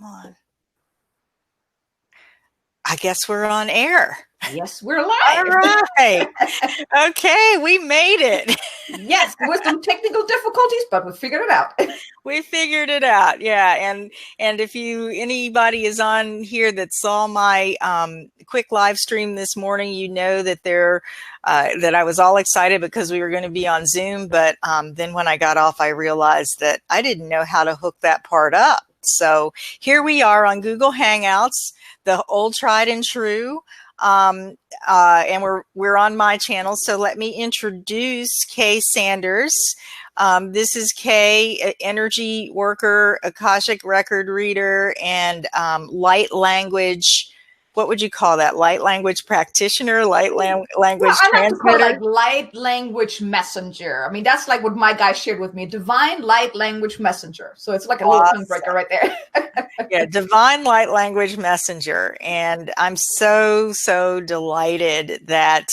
on. I guess we're on air. Yes, we're live. All right. Okay, we made it. Yes, there were some technical difficulties, but we figured it out. We figured it out. Yeah. And if anybody is on here that saw my quick live stream this morning, you know that that I was all excited because we were going to be on Zoom. But then when I got off, I realized that I didn't know how to hook that part up. So here we are on Google Hangouts, the old tried and true. And we're on my channel. So let me introduce Kay Sanders. This is Kay, energy worker, Akashic record reader, and light language. What would you call that? Light language practitioner, language I like to call it transmitter? like light language messenger. I mean, that's like what my guy shared with me, divine light language messenger. So it's like a little tongue breaker right there. Yeah, divine light language messenger. And I'm so delighted that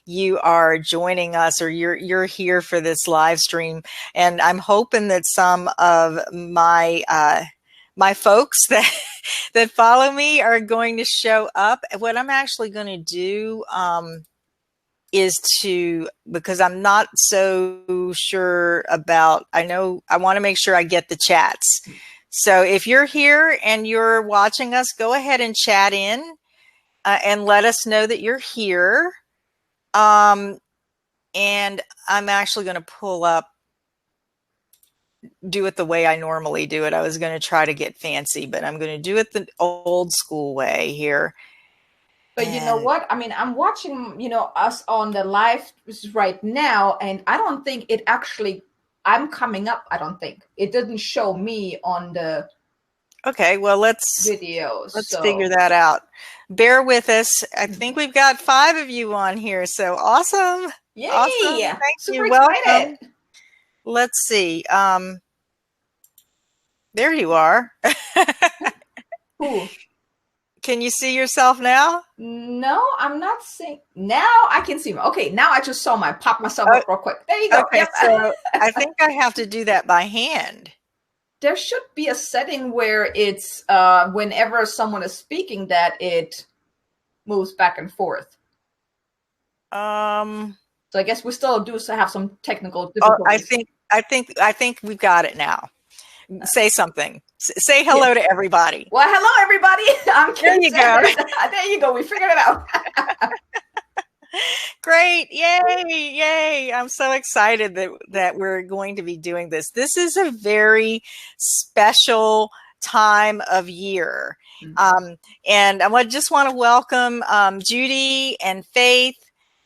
you are joining us, or you're here for this live stream. And I'm hoping that some of my folks that follow me are going to show up. What I'm actually going to do is because I'm not so sure about, I want to make sure I get the chats. So if you're here and you're watching us, go ahead and chat in and let us know that you're here. And I'm actually going to do it the way I normally do it. I was going to try to get fancy, but I'm going to do it the old school way here. But you know what? I mean, I'm watching, us on the live right now, and I don't think it actually, I'm coming up. I don't think it didn't show me on the. Okay, well, let's figure that out. Bear with us. I think we've got 5 of you on here. So awesome. Yay. Awesome. Thank Super you. excited. Welcome. Let's see. There you are. Cool. Can you see yourself now? No, I'm not seeing. Now I can see. Okay, now I just pop myself up real quick. There you go. Okay, yep. So I think I have to do that by hand. There should be a setting where it's whenever someone is speaking that it moves back and forth. So I guess we still do have some technical difficulties. I think we've got it now. Say something. Say hello to everybody. Well, hello, everybody. I'm Kay There you Sanders. go. There you go. We figured it out. Great. Yay. I'm so excited that we're going to be doing this. This is a very special time of year. Mm-hmm. And I just want to welcome Judy and Faith.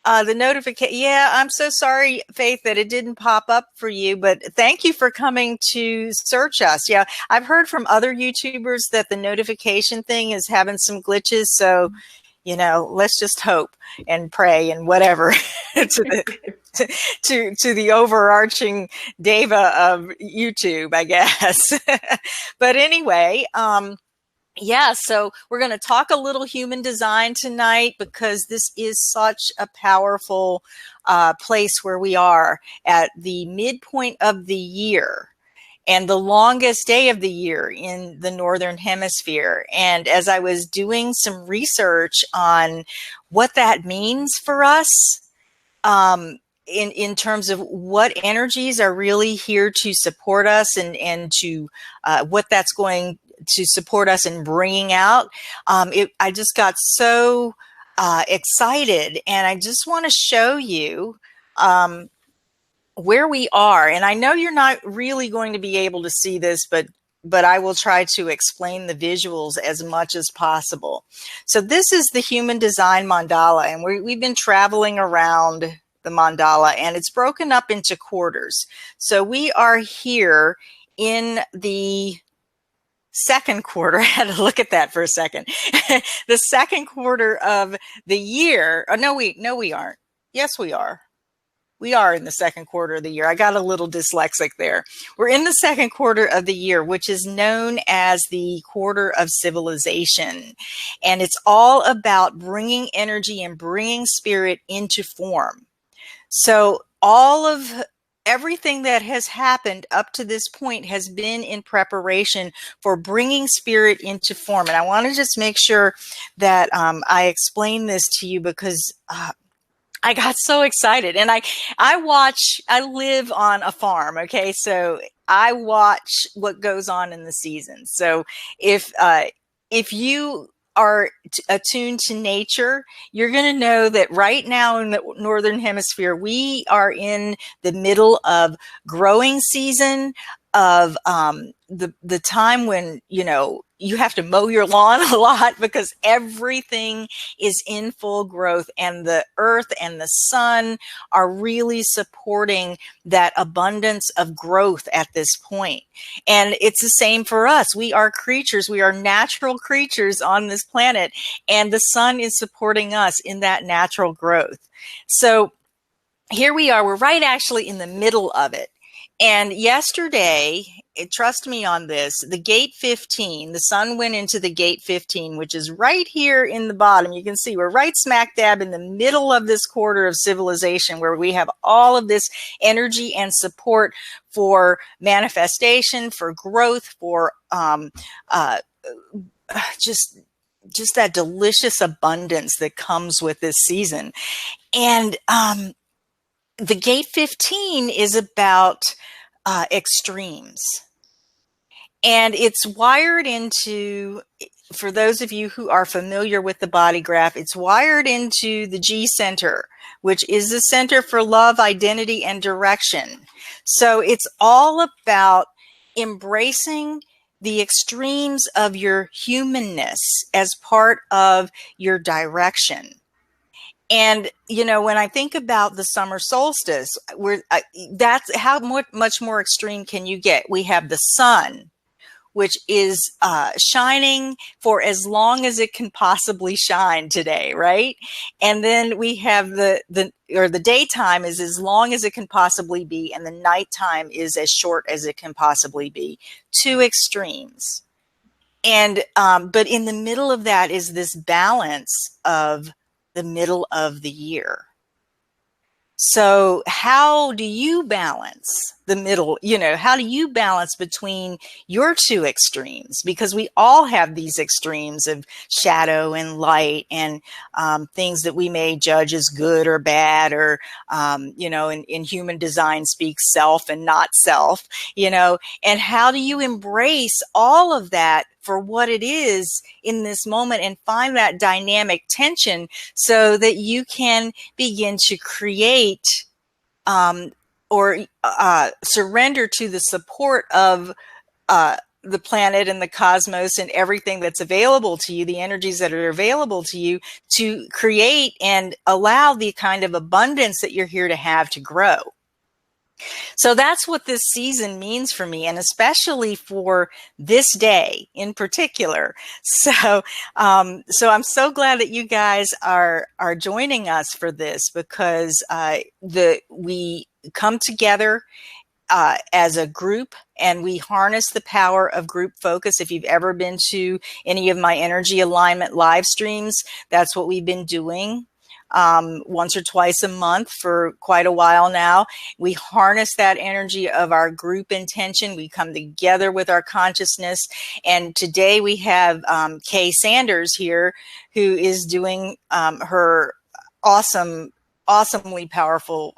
The notification. Yeah, I'm so sorry, Faith, that it didn't pop up for you, but thank you for coming to search us. Yeah, I've heard from other YouTubers that the notification thing is having some glitches. So, let's just hope and pray and whatever to the overarching deva of YouTube, I guess. But anyway, yeah, so we're going to talk a little human design tonight because this is such a powerful place where we are at the midpoint of the year and the longest day of the year in the Northern Hemisphere. And as I was doing some research on what that means for us, in terms of what energies are really here to support us and to what that's going to support us in bringing out. I just got so excited, and I just want to show you where we are. And I know you're not really going to be able to see this, but I will try to explain the visuals as much as possible. So this is the human design mandala, and we've been traveling around the mandala, and it's broken up into quarters. So we are here in the second quarter. I had to look at that for a second. The second quarter of the year. Oh, no, we aren't. Yes, we are. We are in the second quarter of the year. I got a little dyslexic there. We're in the second quarter of the year, which is known as the quarter of civilization. And it's all about bringing energy and bringing spirit into form. So all of everything that has happened up to this point has been in preparation for bringing spirit into form. And I want to just make sure that I explain this to you, because I got so excited. And I live on a farm. Okay. So I watch what goes on in the seasons. So if you are attuned to nature, you're going to know that right now in the Northern Hemisphere, we are in the middle of growing season, of the time when, you have to mow your lawn a lot because everything is in full growth, and the earth and the sun are really supporting that abundance of growth at this point. And it's the same for us. We are creatures. We are natural creatures on this planet, and the sun is supporting us in that natural growth. So here we are. We're right actually in the middle of it. And yesterday, trust me on this, the gate 15, the sun went into the gate 15, which is right here in the bottom. You can see we're right smack dab in the middle of this quarter of civilization, where we have all of this energy and support for manifestation, for growth, for just that delicious abundance that comes with this season. And the gate 15 is about extremes. And it's wired into, for those of you who are familiar with the body graph, it's wired into the G center, which is the center for love, identity, and direction. So it's all about embracing the extremes of your humanness as part of your direction. And, when I think about the summer solstice, that's how much more extreme can you get? We have the sun, which is shining for as long as it can possibly shine today, right? And then we have the daytime is as long as it can possibly be, and the nighttime is as short as it can possibly be. Two extremes. And but in the middle of that is this balance of the middle of the year. So how do you balance the middle? How do you balance between your two extremes? Because we all have these extremes of shadow and light, and things that we may judge as good or bad, or, in human design speaks self and not self, and how do you embrace all of that for what it is in this moment, and find that dynamic tension so that you can begin to create or surrender to the support of the planet and the cosmos and everything that's available to you, the energies that are available to you, to create and allow the kind of abundance that you're here to have to grow. So that's what this season means for me, and especially for this day in particular. So I'm so glad that you guys are joining us for this, because we come together as a group, and we harness the power of group focus. If you've ever been to any of my energy alignment live streams, that's what we've been doing. Once or twice a month for quite a while now. We harness that energy of our group intention. We come together with our consciousness. And today we have Kay Sanders here, who is doing her awesomely powerful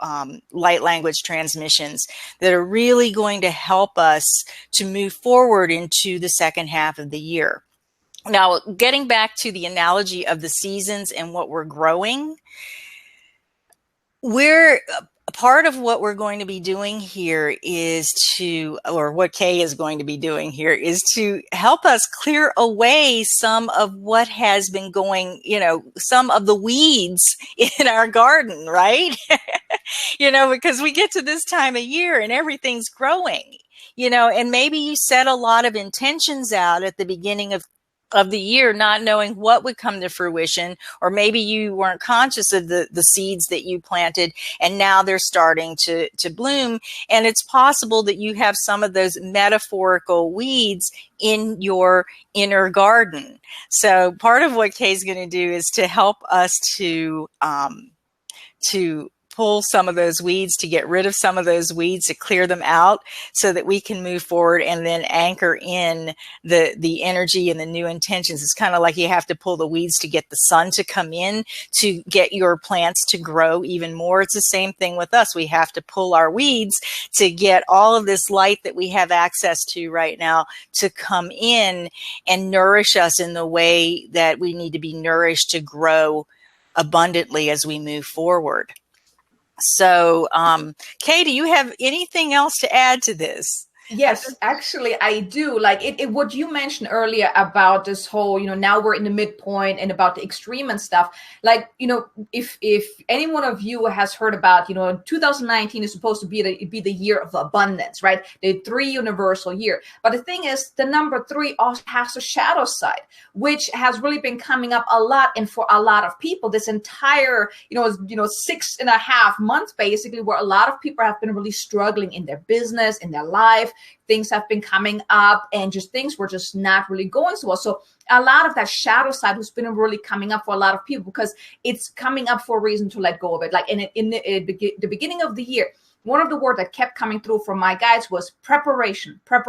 light language transmissions that are really going to help us to move forward into the second half of the year. Now, getting back to the analogy of the seasons and what we're growing, part of what we're going to be doing here is or what Kay is going to be doing here is to help us clear away some of what has been going, some of the weeds in our garden, right? Because we get to this time of year and everything's growing, and maybe you set a lot of intentions out at the beginning of the year, not knowing what would come to fruition, or maybe you weren't conscious of the seeds that you planted, and now they're starting to bloom. And it's possible that you have some of those metaphorical weeds in your inner garden. So part of what Kay's going to do is to help us to pull some of those weeds, to get rid of some of those weeds, to clear them out so that we can move forward and then anchor in the energy and the new intentions. It's kind of like you have to pull the weeds to get the sun to come in, to get your plants to grow even more. It's the same thing with us. We have to pull our weeds to get all of this light that we have access to right now to come in and nourish us in the way that we need to be nourished to grow abundantly as we move forward. So, Kay, do you have anything else to add to this? Yes, actually, I do. Like what you mentioned earlier about this whole, now we're in the midpoint and about the extreme and stuff. Like, if any one of you has heard about, 2019 is supposed to be the year of abundance, right? The 3 universal year. But the thing is, the number 3 also has a shadow side, which has really been coming up a lot. And for a lot of people, this entire, 6.5 months, basically, where a lot of people have been really struggling in their business, in their life. Things have been coming up and just things were just not really going so well. So a lot of that shadow side has been really coming up for a lot of people because it's coming up for a reason to let go of it. Like in the beginning of the year, one of the words that kept coming through from my guides was preparation for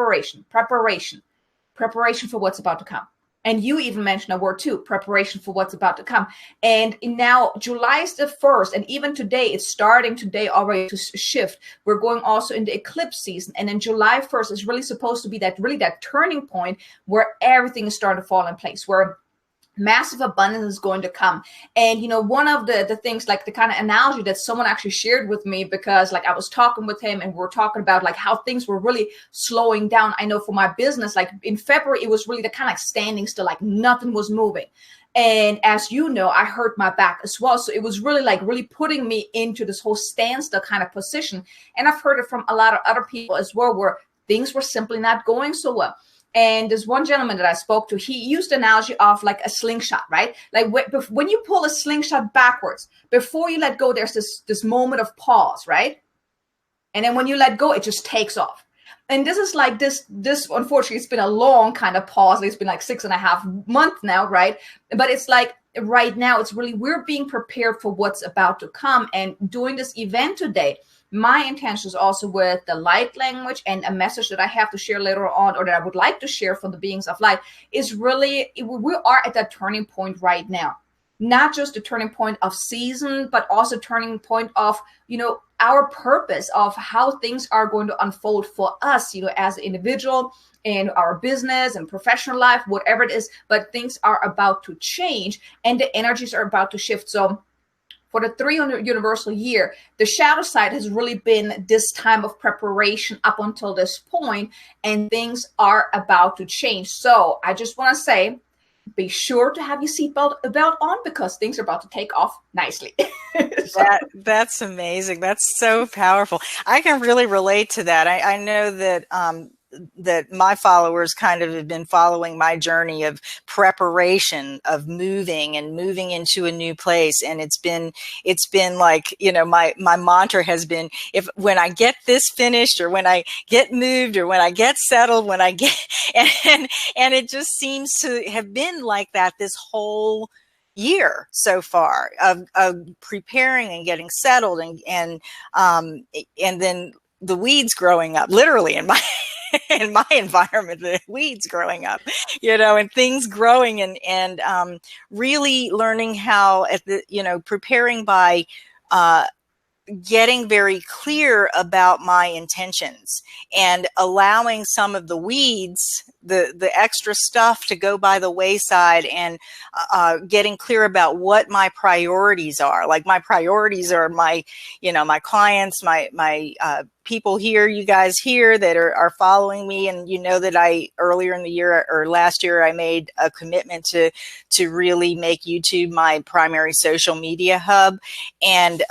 what's about to come. And you even mentioned a word too, preparation for what's about to come. And now July is the 1st. And even today, it's starting today already to shift. We're going also into eclipse season. And then July 1st is really supposed to be that turning point where everything is starting to fall in place, where massive abundance is going to come. And, one of the things, like the kind of analogy that someone actually shared with me, because like I was talking with him and we were talking about like how things were really slowing down. I know for my business, like in February, it was really the kind of like standing still, like nothing was moving. And as you know, I hurt my back as well. So it was really putting me into this whole standstill kind of position. And I've heard it from a lot of other people as well, where things were simply not going so well. And there's one gentleman that I spoke to, he used the analogy of like a slingshot, right? Like when you pull a slingshot backwards, before you let go, there's this moment of pause, right? And then when you let go, it just takes off. And this is like this, unfortunately, it's been a long kind of pause. It's been like 6.5 months now, right? But it's like right now, it's really, we're being prepared for what's about to come. And doing this event today, my intentions also with the light language and a message that I have to share later on, or that I would like to share from the beings of light, is really, we are at that turning point right now. Not just the turning point of season, but also turning point of, our purpose of how things are going to unfold for us, as an individual in our business and professional life, whatever it is, but things are about to change and the energies are about to shift. So for the 3 universal year, the shadow side has really been this time of preparation up until this point, and things are about to change. So I just want to say, be sure to have your seatbelt on, because things are about to take off nicely. That's amazing. That's so powerful. I can really relate to that. I know that that my followers kind of have been following my journey of preparation, of moving into a new place. And it's been like, my mantra has been, when I get this finished, or when I get moved, or when I get settled, when I get, and it just seems to have been like that this whole year so far of preparing and getting settled and then the weeds growing up, literally in my environment, the weeds growing up, and things growing and really learning how preparing by getting very clear about my intentions and allowing some of the weeds, the extra stuff, to go by the wayside, and getting clear about what my priorities are. Like my priorities are my clients, my people here, you guys here that are following me. And that I earlier in the year or last year, I made a commitment to really make YouTube my primary social media hub. And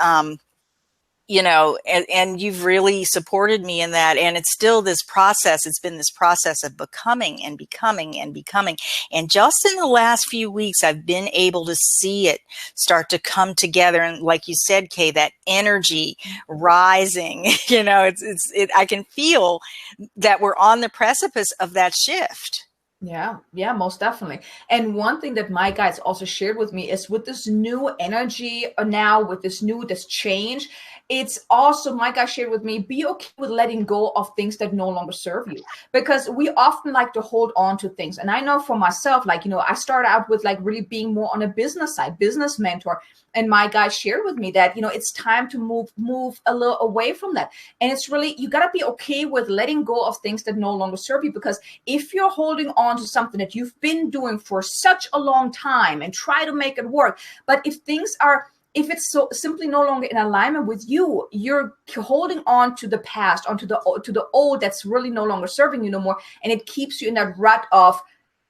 and you've really supported me in that. And it's still this process. It's been this process of becoming and becoming and becoming. And just in the last few weeks, I've been able to see it start to come together. And like you said, Kay, that energy rising, I can feel that we're on the precipice of that shift. Yeah, most definitely. And one thing that my guides also shared with me is with this new energy now, with this change, it's also, my guy shared with me, be okay with letting go of things that no longer serve you. Because we often like to hold on to things. And I know for myself, like, I started out with like really being more on a business side, business mentor. And my guy shared with me that, it's time to move a little away from that. And it's really, you got to be okay with letting go of things that no longer serve you. Because if you're holding on to something that you've been doing for such a long time and try to make it work, but if it's so simply no longer in alignment with you, you're holding on to the past, onto the old that's really no longer serving you no more, and it keeps you in that rut of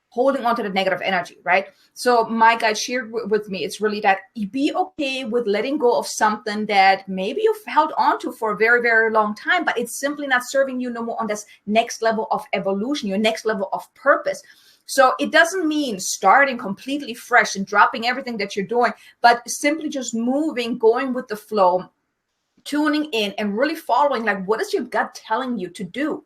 holding on to the negative energy, right? So my guide shared with me, it's really that you be okay with letting go of something that maybe you've held on to for a very, very long time, but it's simply not serving you no more on this next level of evolution, your next level of purpose. So it doesn't mean starting completely fresh and dropping everything that you're doing, but simply just moving, going with the flow, tuning in and really following, like, what is your gut telling you to do?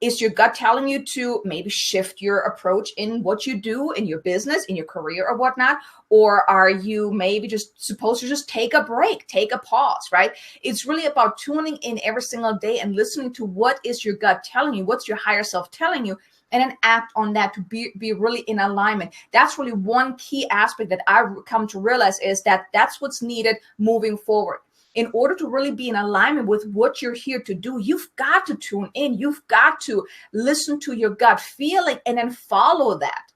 Is your gut telling you to maybe shift your approach in what you do in your business, in your career or whatnot? Or are you maybe just supposed to just take a break, take a pause, right? It's really about tuning in every single day and listening to what is your gut telling you, what's your higher self telling you, and then act on that to be really in alignment. That's really one key aspect that I've come to realize, is that that's what's needed moving forward. In order to really be in alignment with what you're here to do, you've got to tune in. You've got to listen to your gut feeling and then follow that,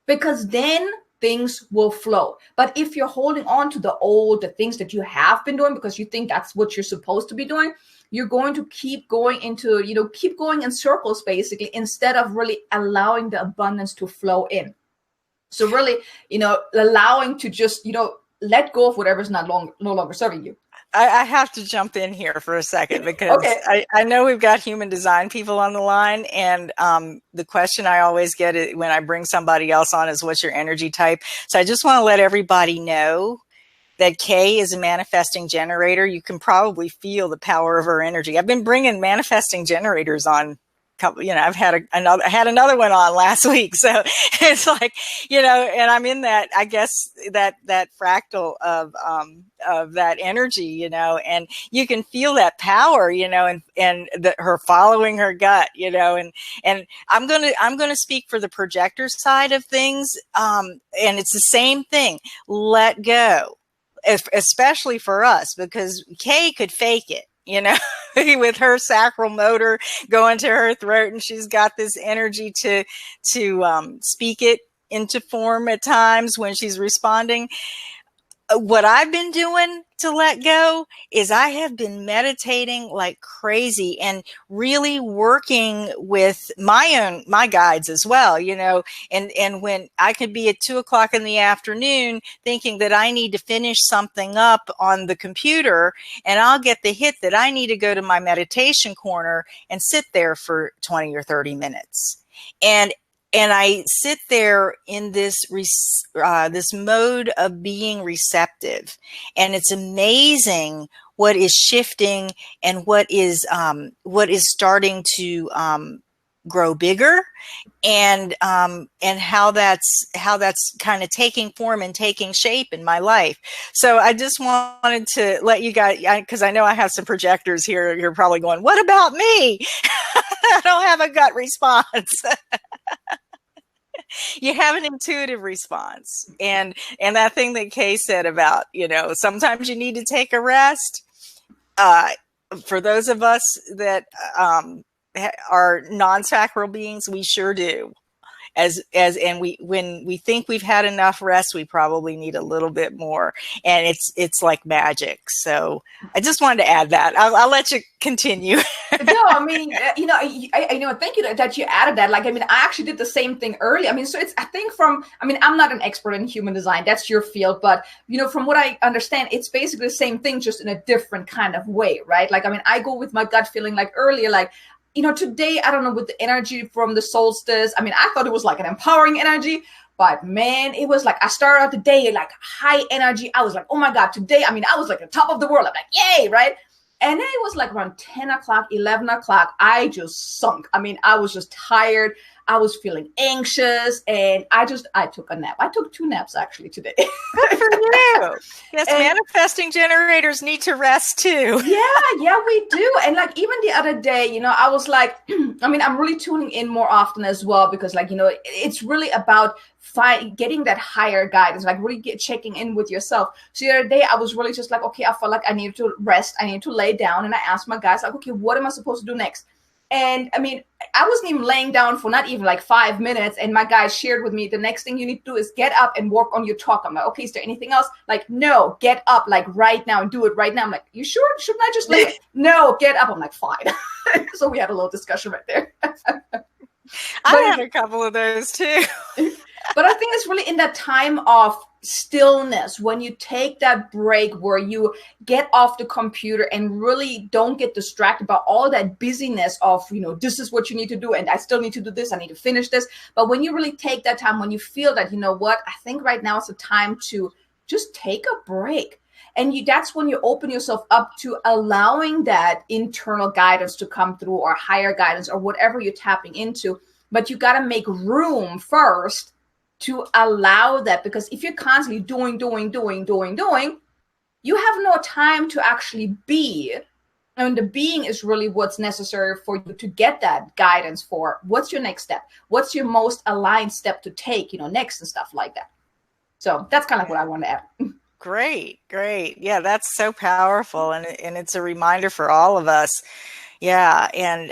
because then things will flow. But if you're holding on to the things that you have been doing because you think that's what you're supposed to be doing, you're going to keep going in circles, basically, instead of really allowing the abundance to flow in. So really, allowing to just, let go of whatever's no longer serving you. I have to jump in here for a second, because okay. I know we've got human design people on the line, and the question I always get when I bring somebody else on is, what's your energy type? So I just want to let everybody know that Kay is a manifesting generator. You can probably feel the power of her energy. I've been bringing manifesting generators on. I've had another one on last week. So it's like, and I'm in that, I guess, that fractal of that energy, and you can feel that power, and her following her gut, and I'm going to speak for the projector side of things. And it's the same thing. Let go, especially for us, because Kay could fake it. With her sacral motor going to her throat, and she's got this energy to speak it into form at times when she's responding. What I've been doing to let go is I have been meditating like crazy and really working with my guides as well, and when I could be at 2:00 in the afternoon thinking that I need to finish something up on the computer, and I'll get the hit that I need to go to my meditation corner and sit there for 20 or 30 minutes. And I sit there in this mode of being receptive, and it's amazing what is shifting and what is starting to grow bigger, and how that's kind of taking form and taking shape in my life. So I just wanted to let you guys, because I know I have some projectors here. You're probably going, "What about me?" I don't have a gut response. You have an intuitive response. And that thing that Kay said about, sometimes you need to take a rest. For those of us that are non-sacral beings, we sure do. And when we think we've had enough rest, we probably need a little bit more, and it's like magic. So I just wanted to add that. I'll let you continue. No, I mean, I know. Thank you that you added that. Like, I mean, I actually did the same thing early. I mean, so I'm not an expert in human design. That's your field, but from what I understand, it's basically the same thing, just in a different kind of way, right? Like, I mean, I go with my gut feeling, like earlier, like, today, I don't know, with the energy from the solstice, I mean, I thought it was like an empowering energy, but man, it was like, I started out the day like high energy. I was like, oh my God, today, I mean, I was like the top of the world. I'm like, yay, right? And then it was like around 10 o'clock, 11 o'clock, I just sunk. I mean, I was just tired. I was feeling anxious, and I took a nap. I took 2 naps actually today. Good for you. Yes, and manifesting generators need to rest too. Yeah, we do. And like even the other day, I was like, I mean, I'm really tuning in more often as well, because like, it's really about getting that higher guidance, like really checking in with yourself. So the other day I was really just like, okay, I felt like I needed to rest. I needed to lay down. And I asked my guys like, okay, what am I supposed to do next? And I mean, I wasn't even laying down for not even like 5 minutes. And my guys shared with me, the next thing you need to do is get up and work on your talk. I'm like, okay, is there anything else? Like, no, get up like right now and do it right now. I'm like, you sure? Shouldn't I just lay? No, get up. I'm like, fine. So we had a little discussion right there. I had a couple of those too. But I think it's really in that time of stillness, when you take that break where you get off the computer and really don't get distracted by all that busyness of, this is what you need to do, and I still need to do this, I need to finish this. But when you really take that time, when you feel that, what, I think right now is the time to just take a break. And that's when you open yourself up to allowing that internal guidance to come through, or higher guidance, or whatever you're tapping into. But you got to make room first to allow that, because if you're constantly doing, you have no time to actually be. And the being is really what's necessary for you to get that guidance for what's your next step, what's your most aligned step to take, next, and stuff like that. So that's kind of what I want to add. Great. Yeah, that's so powerful. And it's a reminder for all of us. Yeah. And,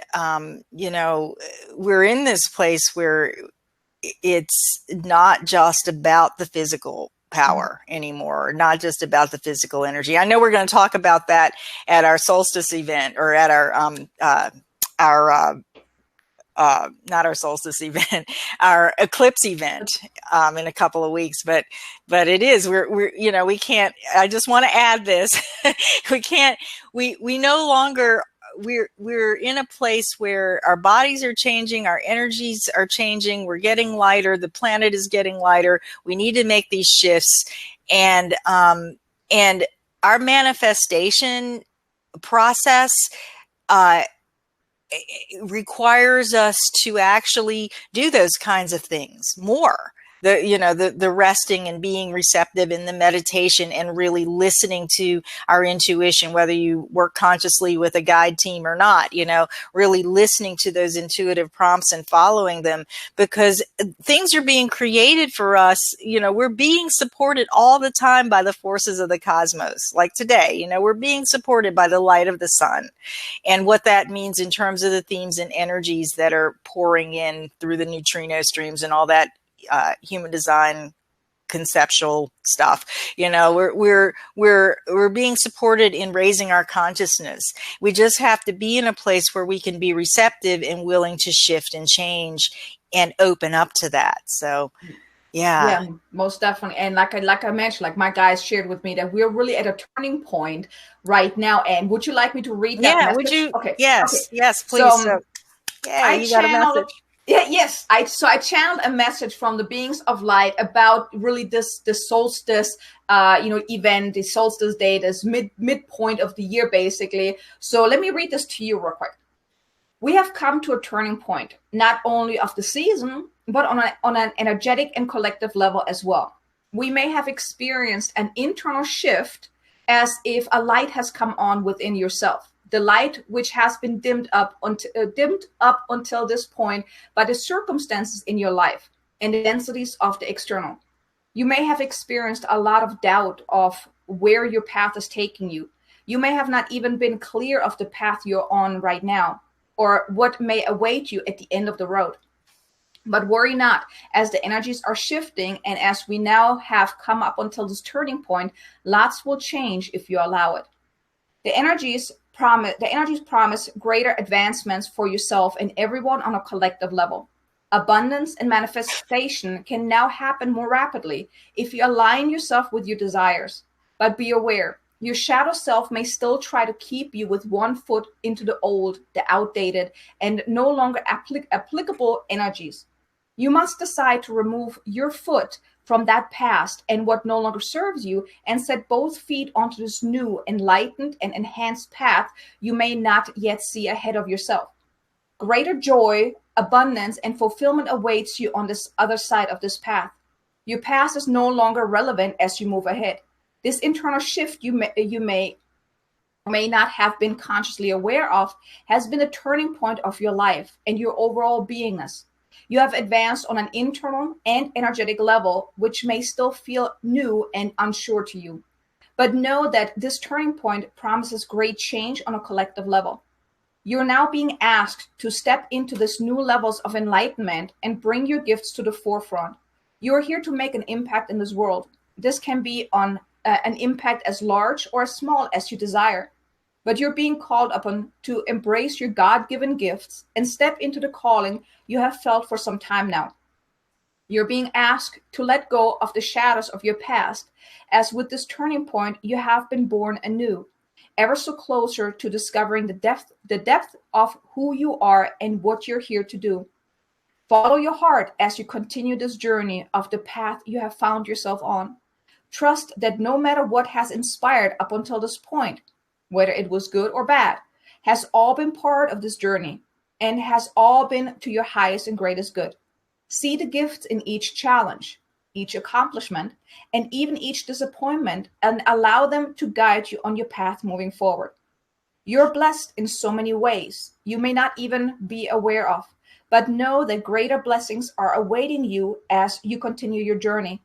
we're in this place where it's not just about the physical power anymore, not just about the physical energy. I know we're going to talk about that at our solstice event, or at our not our solstice event, our eclipse event in a couple of weeks. But it is, we can't, I just want to add this. we no longer, we're in a place where our bodies are changing, our energies are changing, we're getting lighter, the planet is getting lighter. We need to make these shifts, and our manifestation process requires us to actually do those kinds of things more. The resting and being receptive in the meditation, and really listening to our intuition, whether you work consciously with a guide team or not, really listening to those intuitive prompts and following them, because things are being created for us. We're being supported all the time by the forces of the cosmos. Like today, we're being supported by the light of the sun, and what that means in terms of the themes and energies that are pouring in through the neutrino streams and all that human design conceptual stuff. We're being supported in raising our consciousness. We just have to be in a place where we can be receptive and willing to shift and change and open up to that. So yeah, most definitely. And like I mentioned, like my guys shared with me that we're really at a turning point right now. And would you like me to read that message? Would you? Okay. Yes, please. So, you got a message. Yes. I channeled a message from the beings of light about really the solstice, event, the solstice day, this midpoint of the year, basically. So let me read this to you real quick. We have come to a turning point, not only of the season, but on an energetic and collective level as well. We may have experienced an internal shift, as if a light has come on within yourself. The light which has been dimmed up until this point by the circumstances in your life and the densities of the external. You may have experienced a lot of doubt of where your path is taking you. You may have not even been clear of the path you're on right now, or what may await you at the end of the road. But worry not, as the energies are shifting, and as we now have come up until this turning point, lots will change if you allow it. The energies promise greater advancements for yourself and everyone on a collective level. Abundance and manifestation can now happen more rapidly if you align yourself with your desires. But be aware, your shadow self may still try to keep you with one foot into the old, the outdated, and no longer applicable energies. You must decide to remove your foot from that past and what no longer serves you, and set both feet onto this new, enlightened, and enhanced path you may not yet see ahead of yourself. Greater joy abundance, and fulfillment awaits you on this other side of this path. Your past is no longer relevant as you move ahead. This internal shift you may not have been consciously aware of has been a turning point of your life and your overall beingness. You have advanced on an internal and energetic level, which may still feel new and unsure to you. But know that this turning point promises great change on a collective level. You're now being asked to step into this new levels of enlightenment and bring your gifts to the forefront. You're here to make an impact in this world. This can be on an impact as large or as small as you desire. But you're being called upon to embrace your God-given gifts and step into the calling you have felt for some time now. You're being asked to let go of the shadows of your past, as with this turning point, you have been born anew, ever so closer to discovering the depth of who you are and what you're here to do. Follow your heart as you continue this journey of the path you have found yourself on. Trust that no matter what has inspired up until this point, whether it was good or bad, has all been part of this journey and has all been to your highest and greatest good. See the gifts in each challenge, each accomplishment, and even each disappointment, and allow them to guide you on your path moving forward. You're blessed in so many ways you may not even be aware of, but know that greater blessings are awaiting you as you continue your journey,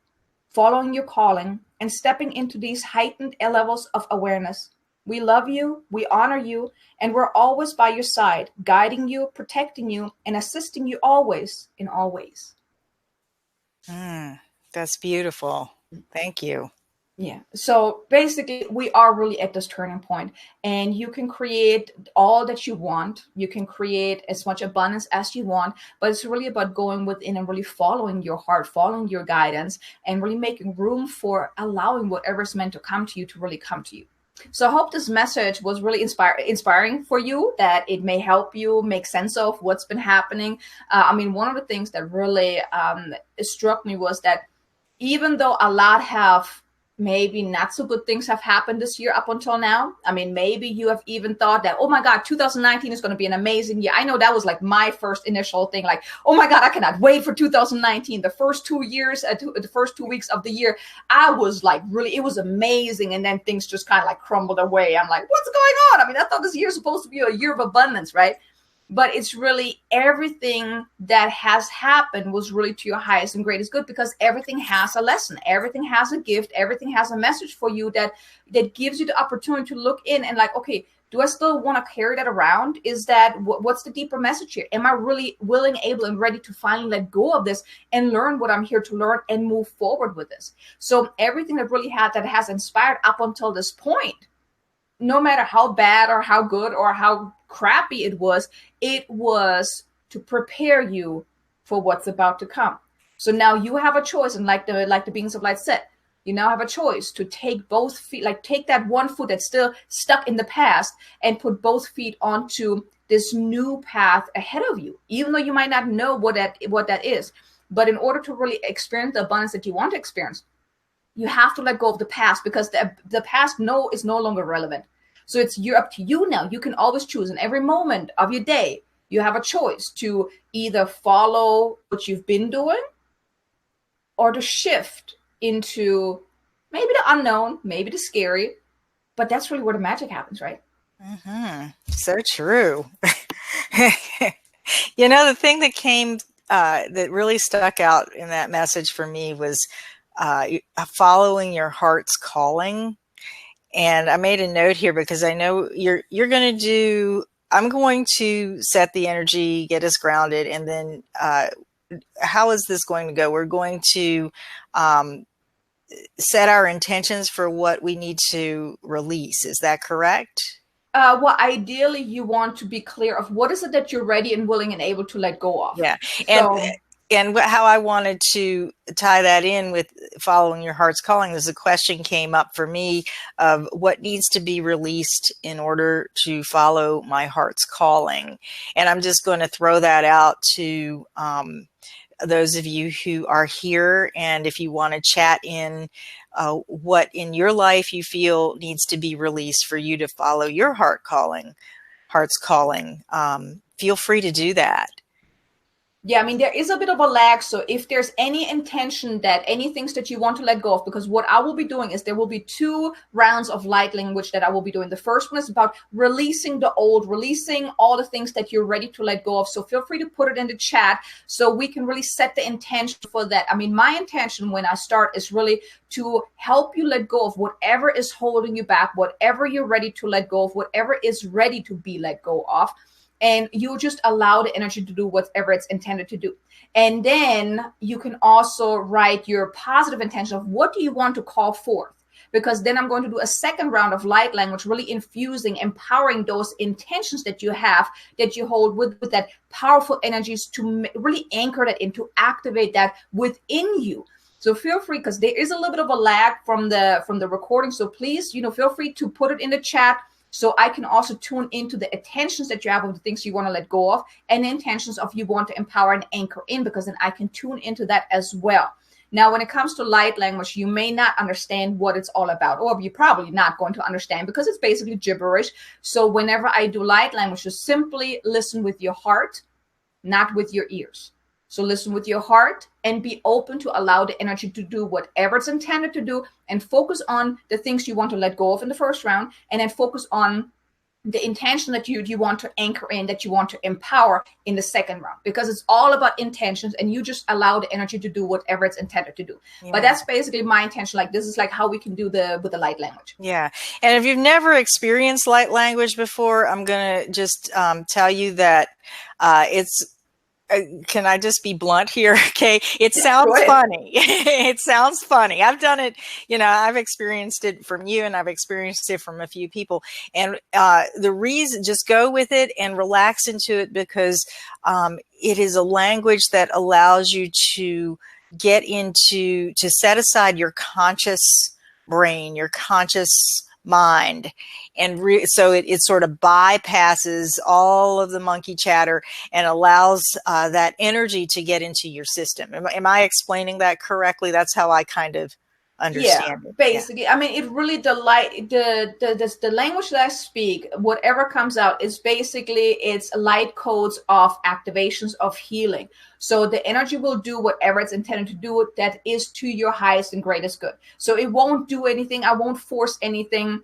following your calling, and stepping into these heightened levels of awareness. We love you, we honor you, and we're always by your side, guiding you, protecting you, and assisting you always in all ways. That's beautiful. Thank you. Yeah. So basically, we are really at this turning point, and you can create all that you want. You can create as much abundance as you want, but it's really about going within and really following your heart, following your guidance, and really making room for allowing whatever's meant to come to you to really come to you. So I hope this message was really inspiring for you, that it may help you make sense of what's been happening. One of the things that really struck me was that even though a lot have maybe not so good things have happened this year up until now. Maybe you have even thought that, oh my God, 2019 is going to be an amazing year. I know that was like my first initial thing, like, oh my God, I cannot wait for 2019. The first 2 years, the first 2 weeks of the year, I was like, really, it was amazing. And then things just kind of like crumbled away. I'm like, what's going on? I thought this year is supposed to be a year of abundance, right? But it's really everything that has happened was really to your highest and greatest good, because everything has a lesson, everything has a gift, everything has a message for you that gives you the opportunity to look in and like, okay, do I still want to carry that around? Is that what's the deeper message here? Am I really willing, able, and ready to finally let go of this and learn what I'm here to learn and move forward with this? So everything that has inspired up until this point, no matter how bad or how good or how crappy it was to prepare you for what's about to come. So now you have a choice, and like the beings of light said, you now have a choice to take both feet, like take that one foot that's still stuck in the past and put both feet onto this new path ahead of you, even though you might not know what that is. But in order to really experience the abundance that you want to experience, you have to let go of the past, because the past is no longer relevant. So you're up to you now. You can always choose in every moment of your day. You have a choice to either follow what you've been doing or to shift into maybe the unknown, maybe the scary, but that's really where the magic happens, right? Mm-hmm. So true. The thing that came that really stuck out in that message for me was following your heart's calling. And I made a note here because I know you're going to do, I'm going to set the energy, get us grounded. And then how is this going to go? We're going to set our intentions for what we need to release. Is that correct? Well, ideally, you want to be clear of what is it that you're ready and willing and able to let go of. Yeah. And how I wanted to tie that in with following your heart's calling, there's a question came up for me of what needs to be released in order to follow my heart's calling. And I'm just going to throw that out to those of you who are here. And if you want to chat in what in your life you feel needs to be released for you to follow your heart's calling, feel free to do that. Yeah, I mean, there is a bit of a lag. So if there's any intention that any things that you want to let go of, because what I will be doing is there will be 2 rounds of light language that I will be doing. The first one is about releasing the old, releasing all the things that you're ready to let go of. So feel free to put it in the chat so we can really set the intention for that. I mean, my intention when I start is really to help you let go of whatever is holding you back, whatever you're ready to let go of, whatever is ready to be let go of. And you just allow the energy to do whatever it's intended to do. And then you can also write your positive intention of what do you want to call forth? Because then I'm going to do a second round of light language, really infusing, empowering those intentions that you have, that you hold with that powerful energies to really anchor that in, to activate that within you. So feel free, because there is a little bit of a lag from the recording. So please, feel free to put it in the chat, so I can also tune into the intentions that you have of the things you want to let go of, and the intentions of you want to empower and anchor in, because then I can tune into that as well. Now, when it comes to light language, you may not understand what it's all about, or you're probably not going to understand because it's basically gibberish. So whenever I do light language, just simply listen with your heart, not with your ears. So listen with your heart and be open to allow the energy to do whatever it's intended to do, and focus on the things you want to let go of in the first round, and then focus on the intention that you want to anchor in, that you want to empower in the second round, because it's all about intentions, and you just allow the energy to do whatever it's intended to do. Yeah. But that's basically my intention. Like, this is like how we can do with the light language. Yeah. And if you've never experienced light language before, I'm going to just tell you that it's, can I just be blunt here? Okay. It sounds funny. It sounds funny. I've done it, I've experienced it from you, and I've experienced it from a few people. And the reason, just go with it and relax into it, because it is a language that allows you to get into, to set aside your conscious brain, your conscious mind. And so it sort of bypasses all of the monkey chatter and allows that energy to get into your system. Am I explaining that correctly? That's how I kind of understand it. Basically. Yeah. I mean, it really, the language that I speak, whatever comes out is basically, it's light codes of activations of healing. So the energy will do whatever it's intended to do that is to your highest and greatest good. So it won't do anything. I won't force anything.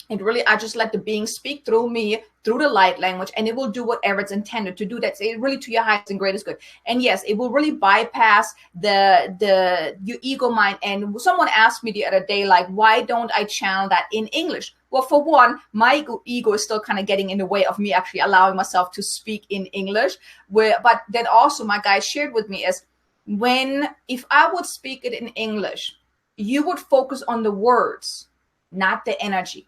And really, I just let the being speak through me, through the light language, and it will do whatever it's intended to do. That's it, really to your highest and greatest good. And yes, it will really bypass your ego mind. And someone asked me the other day, like, why don't I channel that in English? Well, for one, my ego is still kind of getting in the way of me actually allowing myself to speak in English. But then also my guy shared with me is, if I would speak it in English, you would focus on the words, not the energy.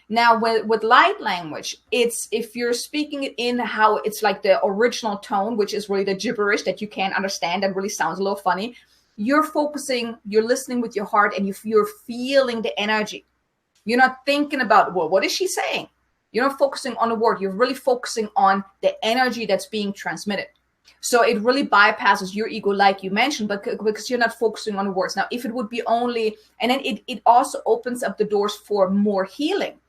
Now, with light language, it's, if you're speaking it in how it's like the original tone, which is really the gibberish that you can't understand, that really sounds a little funny, you're listening with your heart, and you're feeling the energy. You're not thinking about, well, what is she saying? You're not focusing on the word. You're really focusing on the energy that's being transmitted. So it really bypasses your ego, like you mentioned, but because you're not focusing on the words. Now, if it would be only, and then it also opens up the doors for more healing,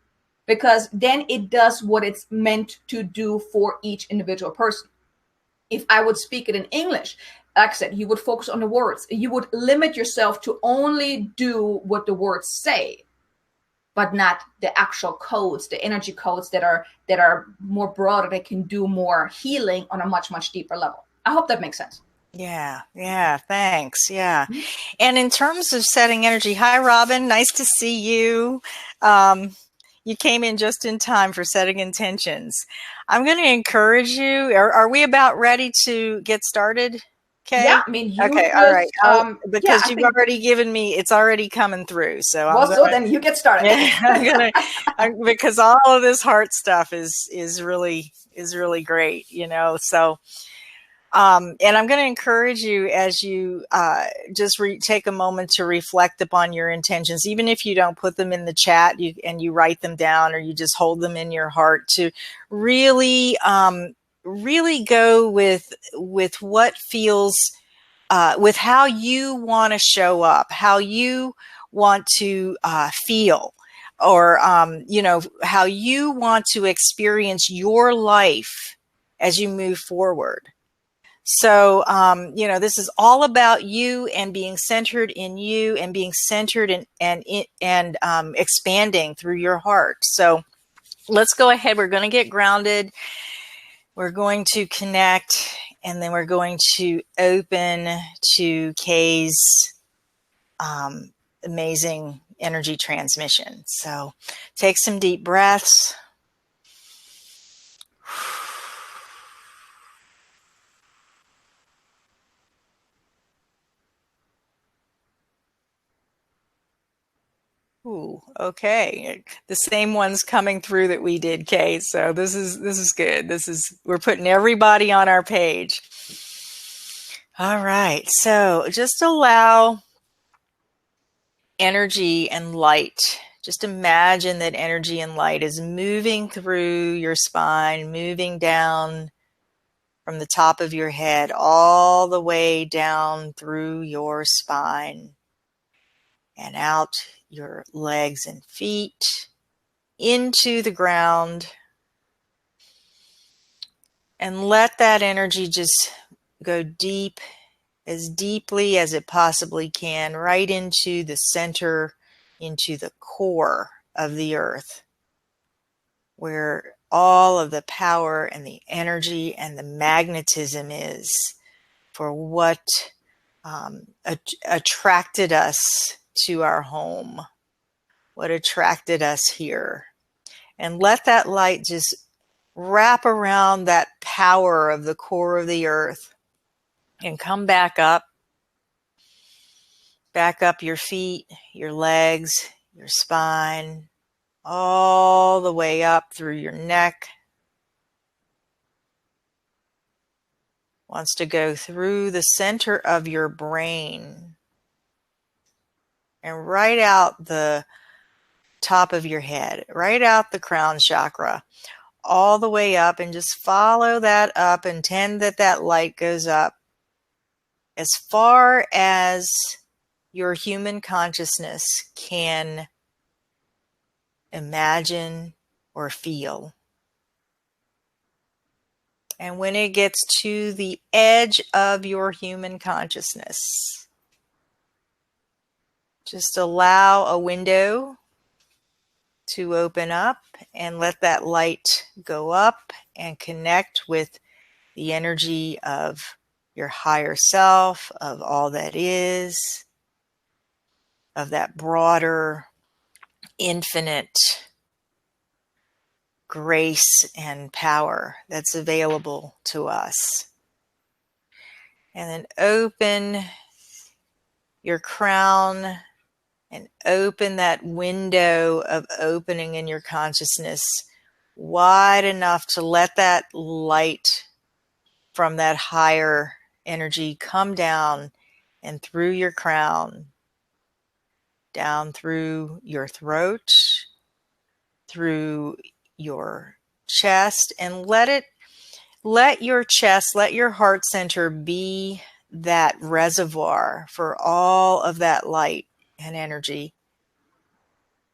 because then it does what it's meant to do for each individual person. If I would speak it in English, like I said, you would focus on the words. You would limit yourself to only do what the words say, but not the actual codes, the energy codes that are more broader, that can do more healing on a much, much deeper level. I hope that makes sense. Yeah. Thanks. Yeah. Mm-hmm. And in terms of setting energy, hi, Robin. Nice to see you. You came in just in time for setting intentions. I'm going to encourage you. Are we about ready to get started? Okay. Yeah, I mean, okay. All right. Because you've already given me, it's already coming through. So then you get started. Because all of this heart stuff is really great, so. And I'm going to encourage you, as you just take a moment to reflect upon your intentions, even if you don't put them in the chat, you write them down, or you just hold them in your heart, to really, really go with what feels, with how you want to show up, how you want to feel, or how you want to experience your life as you move forward. So, this is all about you and being centered in you and being centered and expanding through your heart. So let's go ahead. We're going to get grounded. We're going to connect, and then we're going to open to Kay's amazing energy transmission. So take some deep breaths. Ooh, okay. The same one's coming through that we did, Kay. So this is good. We're putting everybody on our page. All right. So just allow energy and light. Just imagine that energy and light is moving through your spine, moving down from the top of your head all the way down through your spine and out your legs and feet into the ground, and let that energy just go deep, as deeply as it possibly can, right into the center, into the core of the earth, where all of the power and the energy and the magnetism is for what attracted us to our home, what attracted us here. And let that light just wrap around that power of the core of the earth and come back up your feet, your legs, your spine, all the way up through your neck. Wants to go through the center of your brain and right out the top of your head, right out the crown chakra, all the way up, and just follow that up and tend that light goes up as far as your human consciousness can imagine or feel. And when it gets to the edge of your human consciousness, just allow a window to open up and let that light go up and connect with the energy of your higher self, of all that is, of that broader, infinite grace and power that's available to us. And then open your crown and open that window of opening in your consciousness wide enough to let that light from that higher energy come down and through your crown, down through your throat, through your chest, and let your chest, let your heart center be that reservoir for all of that light and energy.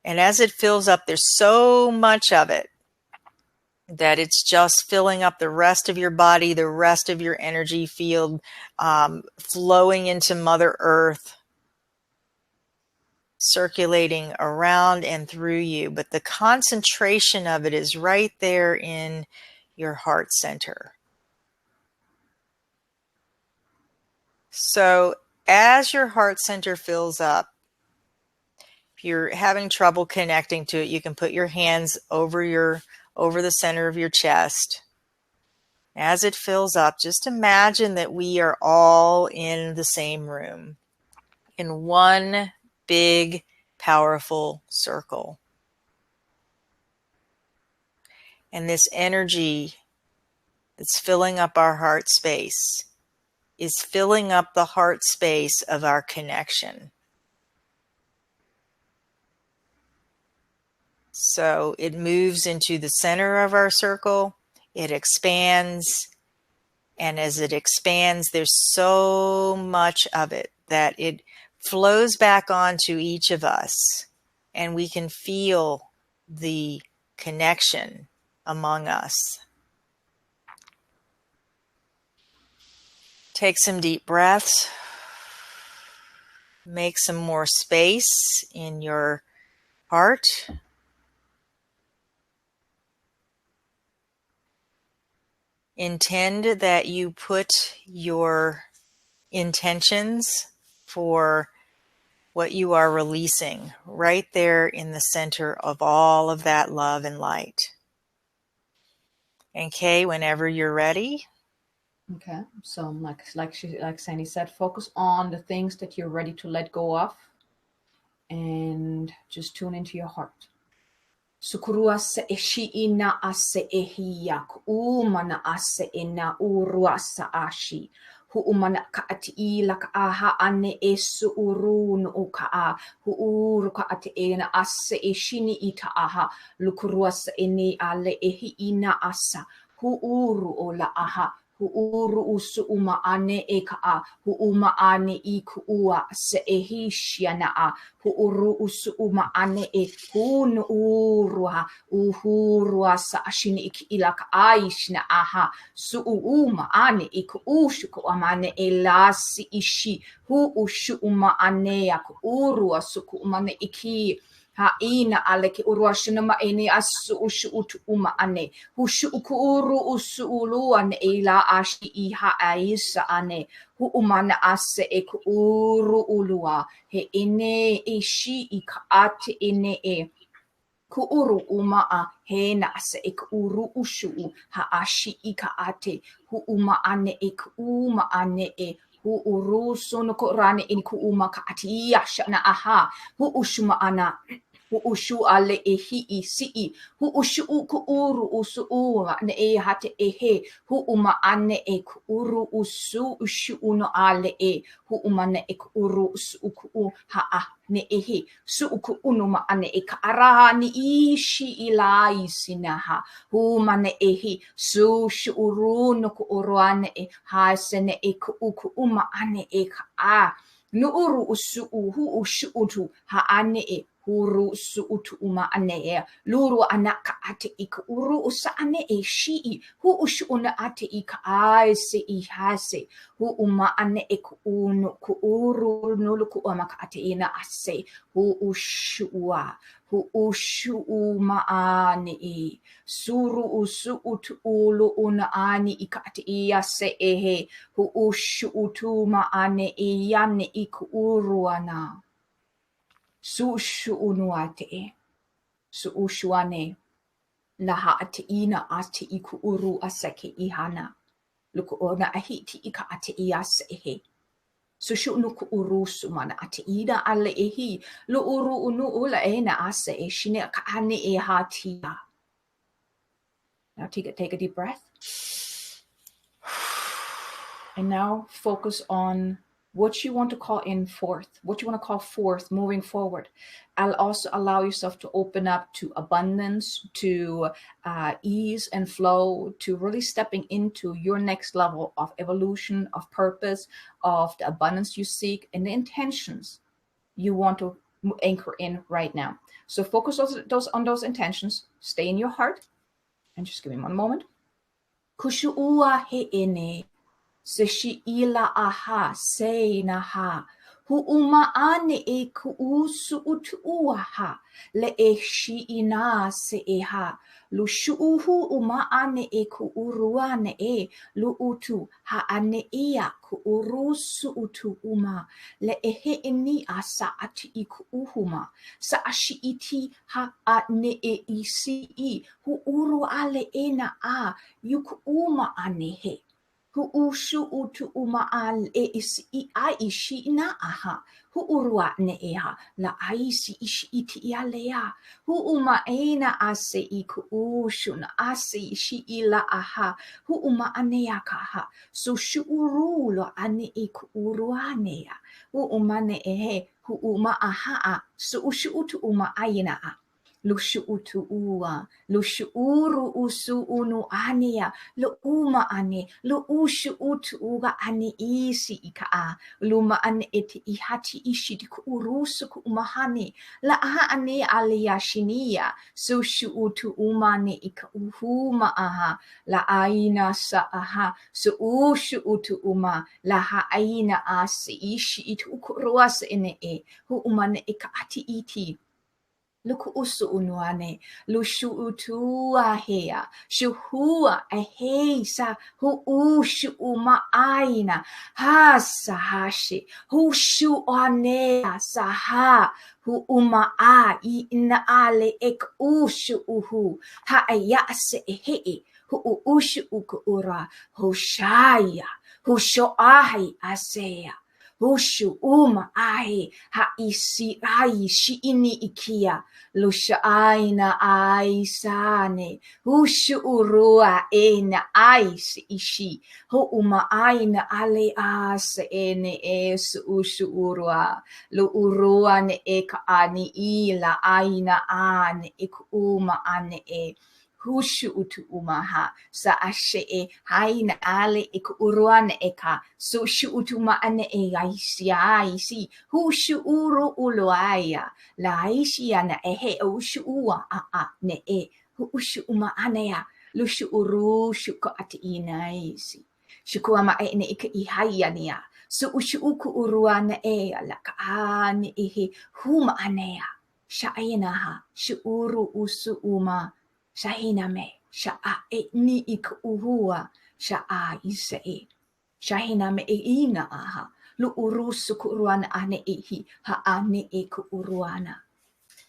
And as it fills up, there's so much of it that it's just filling up the rest of your body, the rest of your energy field, flowing into Mother Earth, circulating around and through you. But the concentration of it is right there in your heart center. So as your heart center fills up, if you're having trouble connecting to it, you can put your hands over the center of your chest. As it fills up, just imagine that we are all in the same room, in one big, powerful circle. And this energy that's filling up our heart space is filling up the heart space of our connection. So it moves into the center of our circle, it expands, and as it expands, there's so much of it that it flows back onto each of us, and we can feel the connection among us. Take some deep breaths. Make some more space in your heart. Intend that you put your intentions for what you are releasing right there in the center of all of that love and light. Okay, whenever you're ready. Okay, so like Sandy said, focus on the things that you're ready to let go of, and just tune into your heart. Sukurua se eshi ina ase ehiyak umana ase ina urua sa ashi hu umana ka ati ila ka aha ane esu uru no ka a hu uru ka ati ina ase eshini ita aha lukurua sa ene ale ehi ina asa hu uru o la aha hu uru usu uma ane e ka a hu uma ane I ku ua se ehi shiana a hu uru usu uma ane e hu no urua uhurua sa ashini iki ilaka aishna aha su uma ane iku ushuku amane elasi ishi hu ushu uma ane yaku urua suku umane iki ha ina aleke urua shinama ene asu ushu utu uma ane hushu uku uru usu ulu ane ila ashi iha aisa ane hu umana ase eku uru ulua he ene ishi ika ate ene e ku uru uma a he na ase e ku uru ushu ha ashi ika ate hu uma ane e ku uma ane e hu uru sono ko rane in ku uma ka ati yasha na aha hu ushuma ana hu ushu ale e hi I si I hu ushu ku uru usu ua ne e hate e he hu uma ane e ku uru usu ushu uno ale e hu uma ne e ku uru usu uku ha a ne e he su uku uno ma ane e ka ara ni ishi ilai sinaha hu mane e he su shu uru no ku uru ane e ha sene e ku uku uma ane e ka a nu uru usu hu ushu utu ha ane e huru su utu uma ane e luru anaka ate ika uru usa ane e shii hu ushu una ate ika aise I hase hu uma ane e ku unu ku uru nulu ku amaka ate ina ase hu ushu hu ushu uma ane e suru usu utu ulu una ani ika ate ia se ehe hu ushu utu ma ane e yane iku uru ana su ushu unuate e su ushuane laha ate ina ate iku uru asake ihana luku ona ahiti ika ate iase ehe su shu nuku uru sumana ate ina ale ehi lu uru unu ula ena ase e shine ka ane e hatia. Now take a deep breath. And now focus on what you want to call in forth, what you want to call forth moving forward. I'll also allow yourself to open up to abundance, to ease and flow, to really stepping into your next level of evolution, of purpose, of the abundance you seek, and the intentions you want to anchor in right now. So focus on those intentions. Stay in your heart. And just give me one moment. Kushu'ua he'ene. Se shi ila aha se na ha hu uma ane e ku usu utu uaha le e shi ina se e ha lu shu'uhu uma ane e ku uruane e lu utu ha ane ia ku urusu utu uma le e he ini asa ati I ku uhuma sa ashi iti ha ane e isi I hu uru ale ena a yuku uma ane he hu ushu utu uma al e isi I aishi na aha hu urua ne eha la aisi ishi iti ialea hu uma ena ase I ku ushu na ase ishi ila aha hu uma anea kaha so shu urulo ane I ku uruanea hu uma ne ehe hu uma aha a so ushu utu uma aina a Lushuutu ua, lushuuru usu unu ania, luuma ane, luushu utu uga ane isi ikaa, luma ane ete ihati ishi diku urusu ku umahani, la aha ane alia shinia, sushu utu umane ika uhuma aha, la aina sa aha, su ushu utu uma, la ha aina asi ishi itu ukuruasa ene hu umane ika ati iti. Luku usu unuane, lushu utua hea, shuhua ahe sa hu ushu uma aina, ha sahashi, hu shu anea saha, hu uma a I ina ale ek ushu uhu, ha ayase ehe, hu ushu uku ura, hu shaya, hu shoahi asea. Hushu uma ai ha isi ai shi ini ikia lusha aina ai sane hushu urua ena ai si ishi hu uma aina ale ase ene es ushu urua lu urua ne eka ani ila aina ane ik uma ane hushu utu umaha sa ashe haina ale ik uruane eka sushu utu ma ane aisi hushu uru uluaya la aisi ana ehe ushu ua ne hushu uma anea lushu uru shuko ati inaisi shuku ama ne ika ihayania su ushu uku uruane la ka ane huma anea shainaha shu uru usu uma Shahiname, sha'a ni ik uhua, sha'a isee. Shahiname ina aha, lu urusu kuruana ane ihi, ha'ane ku uruana.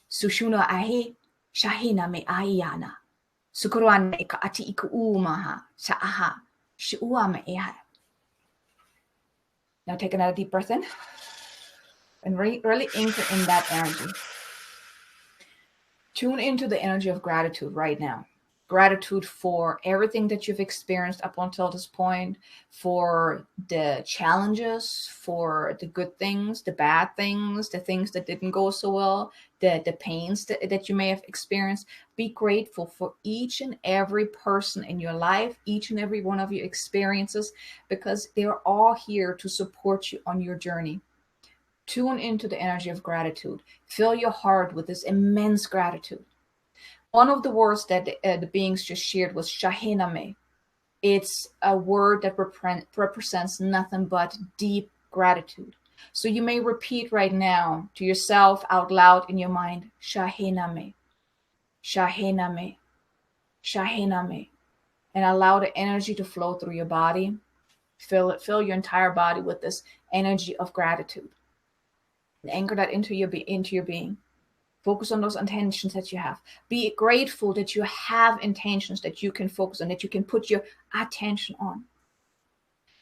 Sushuna ahe, shahiname ayana. Sukuruana eka ati iku umaha, sha'aha, shu'uame eha. Now take another deep breath in. And really anchor in that energy. Tune into the energy of gratitude right now. Gratitude for everything that you've experienced up until this point, for the challenges, for the good things, the bad things, the things that didn't go so well, the pains that you may have experienced. Be grateful for each and every person in your life, each and every one of your experiences, because they're all here to support you on your journey. Tune into the energy of gratitude. Fill your heart with this immense gratitude. One of the words that the beings just shared was shahiname. It's a word that represents nothing but deep gratitude. So you may repeat right now to yourself out loud in your mind, shahiname, shahiname, shahiname, and allow the energy to flow through your body. Fill your entire body with this energy of gratitude. And anchor that into your being. Focus on those intentions that you have. Be grateful that you have intentions that you can focus on, that you can put your attention on.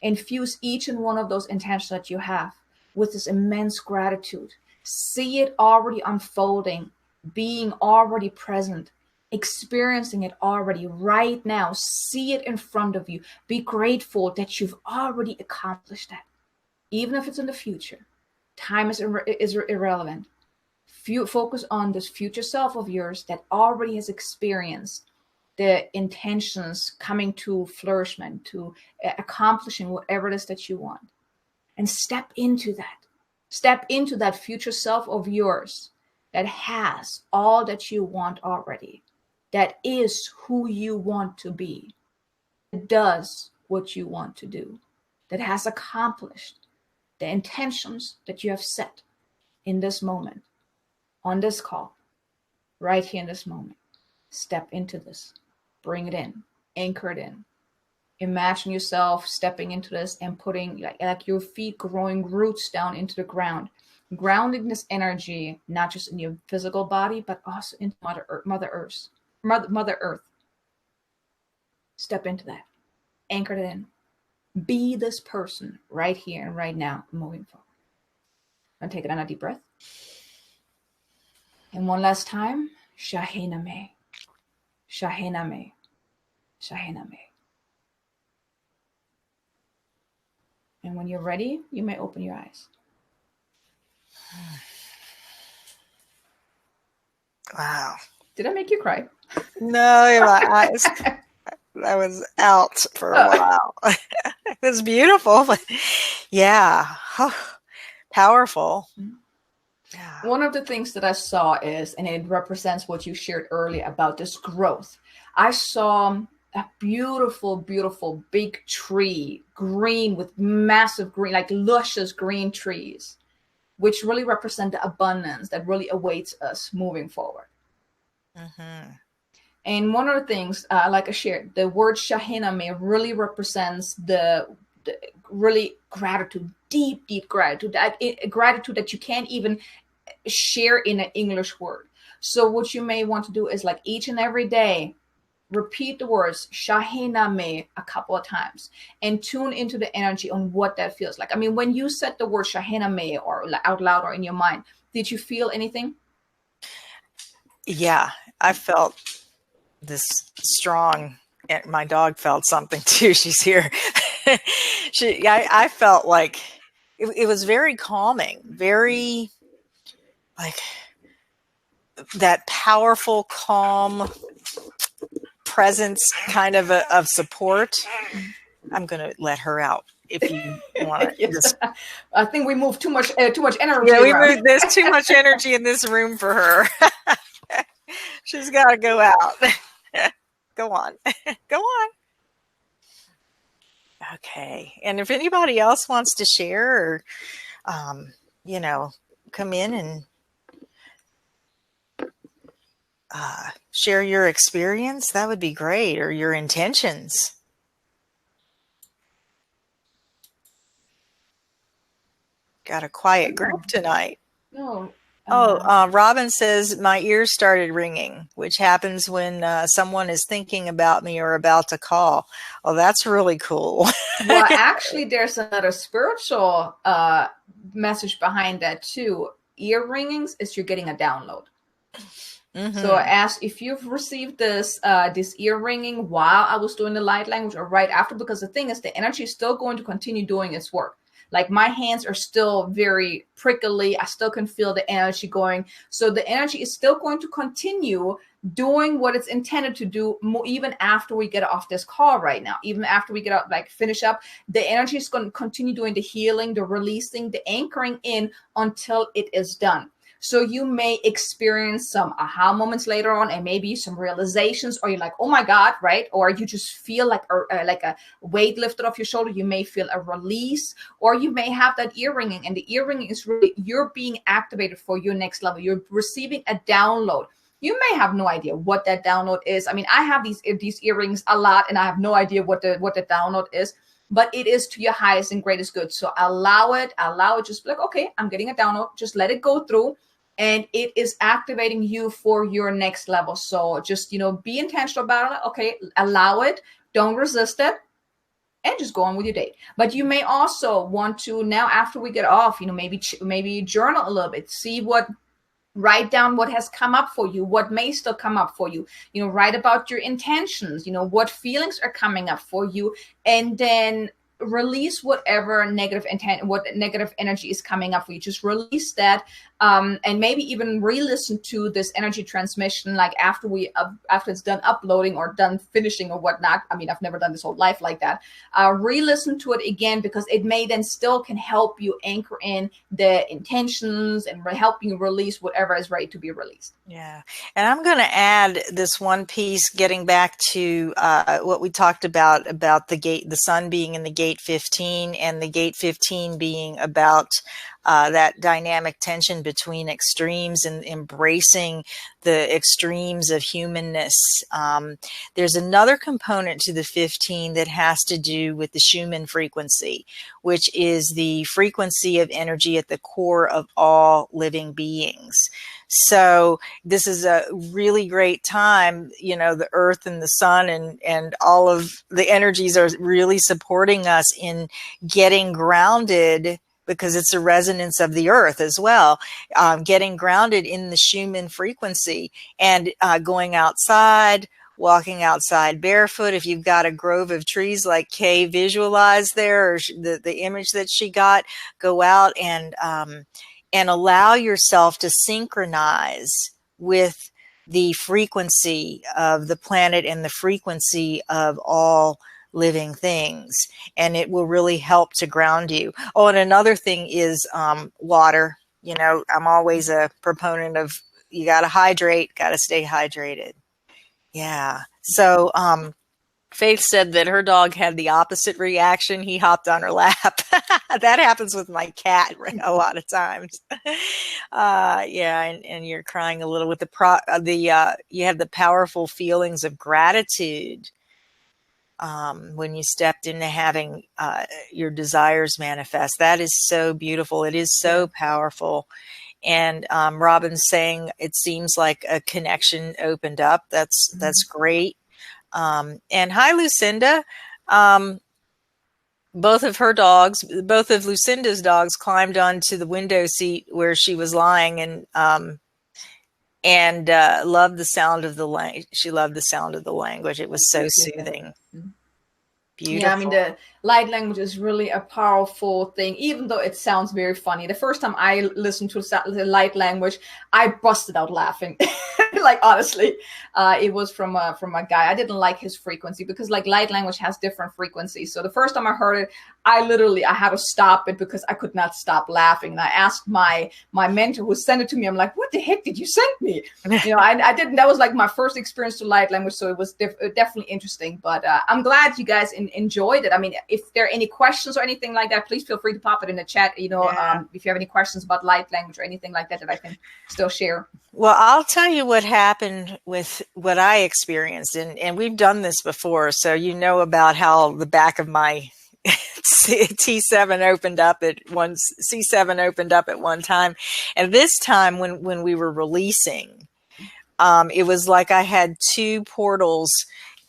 Infuse each and one of those intentions that you have with this immense gratitude. See it already unfolding, being already present, experiencing it already right now. See it in front of you. Be grateful that you've already accomplished that. Even if it's in the future, time is irrelevant. Focus on this future self of yours that already has experienced the intentions coming to flourishment, to accomplishing whatever it is that you want. And step into that. Step into that future self of yours that has all that you want already, that is who you want to be, that does what you want to do, that has accomplished the intentions that you have set in this moment. On this call, right here in this moment, step into this, bring it in, anchor it in. Imagine yourself stepping into this and putting like your feet growing roots down into the ground, grounding this energy, not just in your physical body, but also into Mother Earth. Step into that, anchor it in. Be this person right here and right now, moving forward. And take another deep breath. And one last time, shahiname, shahiname, shahiname. And when you're ready, you may open your eyes. Wow. Did I make you cry? No, my eyes. I was out for a while. It was beautiful. Yeah. Powerful. Yeah. One of the things that I saw is, and it represents what you shared earlier about this growth. I saw a beautiful, beautiful big tree, green with massive green, like luscious green trees, which really represent the abundance that really awaits us moving forward. Mm-hmm. And one of the things, like I shared, the word Shahiname really represents the really gratitude, deep, deep gratitude, gratitude that you can't even share in an English word. So what you may want to do is like each and every day, repeat the words Shahiname a couple of times and tune into the energy on what that feels like. I mean, when you said the word Shahiname or out loud or in your mind, did you feel anything? Yeah, I felt this strong, and my dog felt something too. She's here. I felt like it was very calming, very like that powerful, calm presence kind of of support. I'm going to let her out if you want to. Yes. I think we moved too much energy. Yeah, there's too much energy in this room for her. She's got to go out. Go on. Go on. Okay. And if anybody else wants to share or, come in and share your experience, that would be great, or your intentions. Got a quiet group tonight. No. Robin says my ears started ringing, which happens when someone is thinking about me or about to call. Oh, that's really cool. Well, actually, there's another spiritual message behind that too. Ear ringings is you're getting a download. Mm-hmm. So if you've received this ear ringing while I was doing the light language or right after, because the thing is the energy is still going to continue doing its work. Like my hands are still very prickly. I still can feel the energy going. So the energy is still going to continue doing what it's intended to do even after we get off this call right now. Even after we get out, like finish up, the energy is going to continue doing the healing, the releasing, the anchoring in until it is done. So you may experience some aha moments later on and maybe some realizations, or you're like, oh my God, right? Or you just feel like a weight lifted off your shoulder. You may feel a release, or you may have that ear ringing, and the ear ringing is really, you're being activated for your next level. You're receiving a download. You may have no idea what that download is. I mean, I have these earrings a lot and I have no idea what the download is. But it is to your highest and greatest good. So allow it, just be like, okay, I'm getting a download. Just let it go through. And it is activating you for your next level. So just, be intentional about it. Okay, allow it. Don't resist it. And just go on with your day. But you may also want to, now after we get off, maybe journal a little bit. Write down what has come up for you, what may still come up for you. Write about your intentions, what feelings are coming up for you. And then release whatever negative intent, what negative energy is coming up for you. Just release that, and maybe even re-listen to this energy transmission, like after it's done uploading or done finishing or whatnot. I mean, I've never done this whole life like that. Re-listen to it again, because it may then still can help you anchor in the intentions and help you release whatever is ready to be released. Yeah. And I'm going to add this one piece, getting back to what we talked about the sun being in the gate 15, and the gate 15 being about that dynamic tension between extremes and embracing the extremes of humanness. There's another component to the 15 that has to do with the Schumann frequency, which is the frequency of energy at the core of all living beings. So this is a really great time, the earth and the sun and all of the energies are really supporting us in getting grounded, because it's a resonance of the earth as well, getting grounded in the Schumann frequency and going outside, walking outside barefoot. If you've got a grove of trees like Kay visualized there, or the image that she got, go out and allow yourself to synchronize with the frequency of the planet and the frequency of all living things, and it will really help to ground you. Oh, and another thing is water. You know, I'm always a proponent of, you got to hydrate, got to stay hydrated. Yeah. So Faith said that her dog had the opposite reaction. He hopped on her lap. That happens with my cat a lot of times. Yeah, and you're crying a little with you have the powerful feelings of gratitude when you stepped into having your desires manifest. That is so beautiful. It is so powerful. And Robin's saying it seems like a connection opened up. That's great. And hi, Lucinda. Both of Lucinda's dogs climbed onto the window seat where she was lying and loved the sound of the language. She loved the sound of the language. It was so soothing. Beautiful. Yeah, I mean, the light language is really a powerful thing, even though it sounds very funny. The first time I listened to the light language, I busted out laughing. Like, honestly, it was from a guy. I didn't like his frequency because, like, light language has different frequencies. So the first time I heard it, I had to stop it because I could not stop laughing. And I asked my mentor who sent it to me, I'm like, what the heck did you send me? You know, I didn't, that was like my first experience to light language. So it was definitely interesting, but I'm glad you guys enjoyed it. I mean, if there are any questions or anything like that, please feel free to pop it in the chat. You know, if you have any questions about light language or anything like that, that I can still share. Well, I'll tell you what happened with what I experienced, and we've done this before, so you know about how the back of my T7 opened up at one, C7 opened up at one time, and this time when we were releasing, it was like I had two portals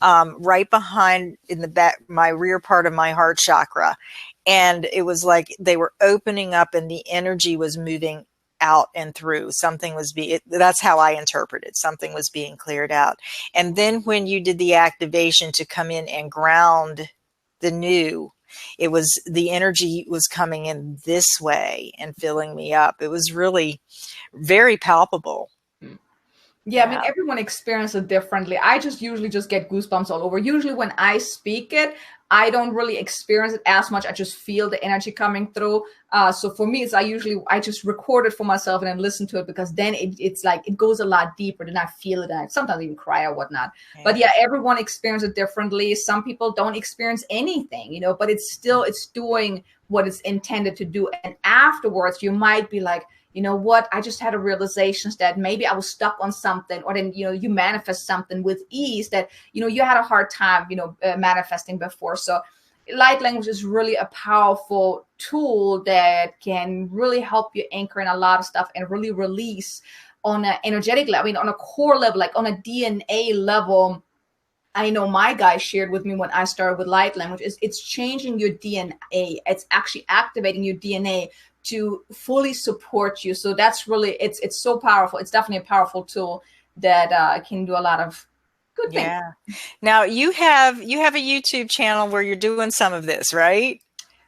right behind in the back, my rear part of my heart chakra, and it was like they were opening up, and the energy was moving out and through. Something was that's how I interpreted. Something was being cleared out. And then when you did the activation to come in and ground the new, it was the energy was coming in this way and filling me up. It was really very palpable. Yeah, I mean, everyone experiences it differently. I usually just get goosebumps all over. Usually when I speak it, I don't really experience it as much. I just feel the energy coming through. So for me, I just record it for myself and then listen to it, because then it's like it goes a lot deeper. Then I feel it. And I sometimes even cry or whatnot. Yeah. But yeah, everyone experiences it differently. Some people don't experience anything, you know, but it's doing what it's intended to do. And afterwards, you might be like, you know what, I just had a realization that maybe I was stuck on something, or then, you know, you manifest something with ease that, you know, you had a hard time, you know, manifesting before. So light language is really a powerful tool that can really help you anchor in a lot of stuff and really release on an energetic level, I mean, on a core level, like on a DNA level. I know my guy shared with me when I started with light language is it's changing your DNA. It's actually activating your DNA to fully support you. So that's really, it's so powerful. It's definitely a powerful tool that can do a lot of good things. Yeah. Now you have a YouTube channel where you're doing some of this, right?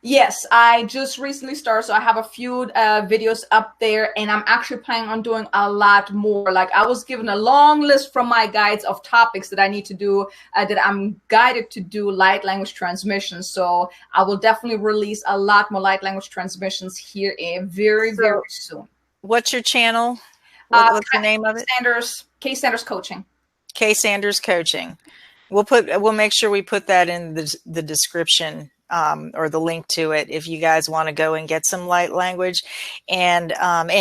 Yes, I just recently started, so I have a few videos up there, and I'm actually planning on doing a lot more. Like, I was given a long list from my guides of topics that I need to do, that I'm guided to do light language transmissions. So I will definitely release a lot more light language transmissions here very soon. What's your channel? What's the name of it? K Sanders Coaching. K Sanders Coaching. We'll make sure we put that in the description. Or the link to it if you guys want to go and get some light language, and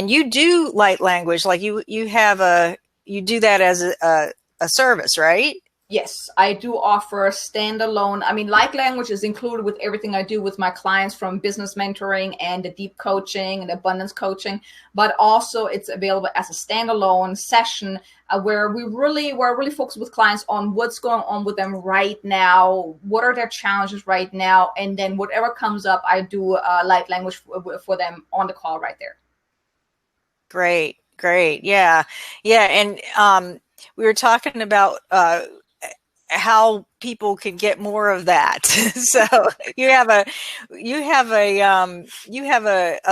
you do light language, like you do that as a service, right? Yes, I do offer standalone. I mean, light language is included with everything I do with my clients, from business mentoring and the deep coaching and abundance coaching, but also it's available as a standalone session where I really focus with clients on what's going on with them right now, what are their challenges right now, and then whatever comes up, I do light language for them on the call right there. Great. Yeah. And we were talking about how people can get more of that. So you have a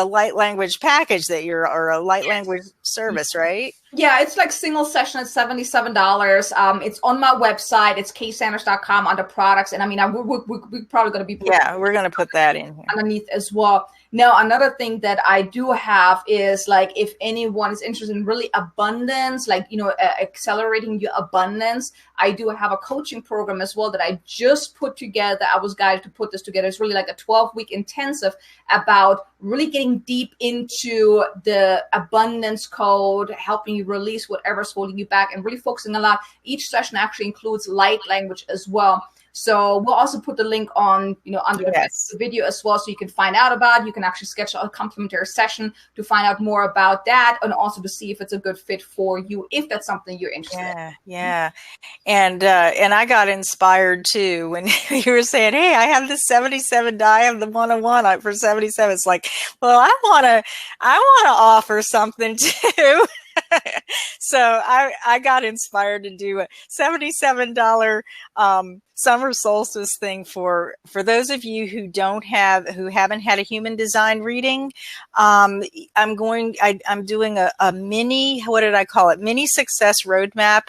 light language package that or a light language service, right? Yeah, it's like single session at $77. It's on my website. It's ksanders.com under products. And I mean, we're probably going to be we're going to put that in here underneath as well. Now, another thing that I do have is like, if anyone is interested in really abundance, like, accelerating your abundance, I do have a coaching program as well that I just put together. I was guided to put this together. It's really like a 12-week intensive about really getting deep into the abundance code, helping you release whatever's holding you back, and really focusing a lot. Each session actually includes light language as well. So we'll also put the link on, under the video as well, so you can find out about it. You can actually schedule a complimentary session to find out more about that, and also to see if it's a good fit for you, if that's something you're interested in. Yeah. And I got inspired too when you were saying, "Hey, I have this 77 die, I have the 101 for 77." It's like, well, I want to offer something too. So I got inspired to do a $77 summer solstice thing for those of you who haven't had a human design reading. I'm doing a mini, what did I call it? Mini success roadmap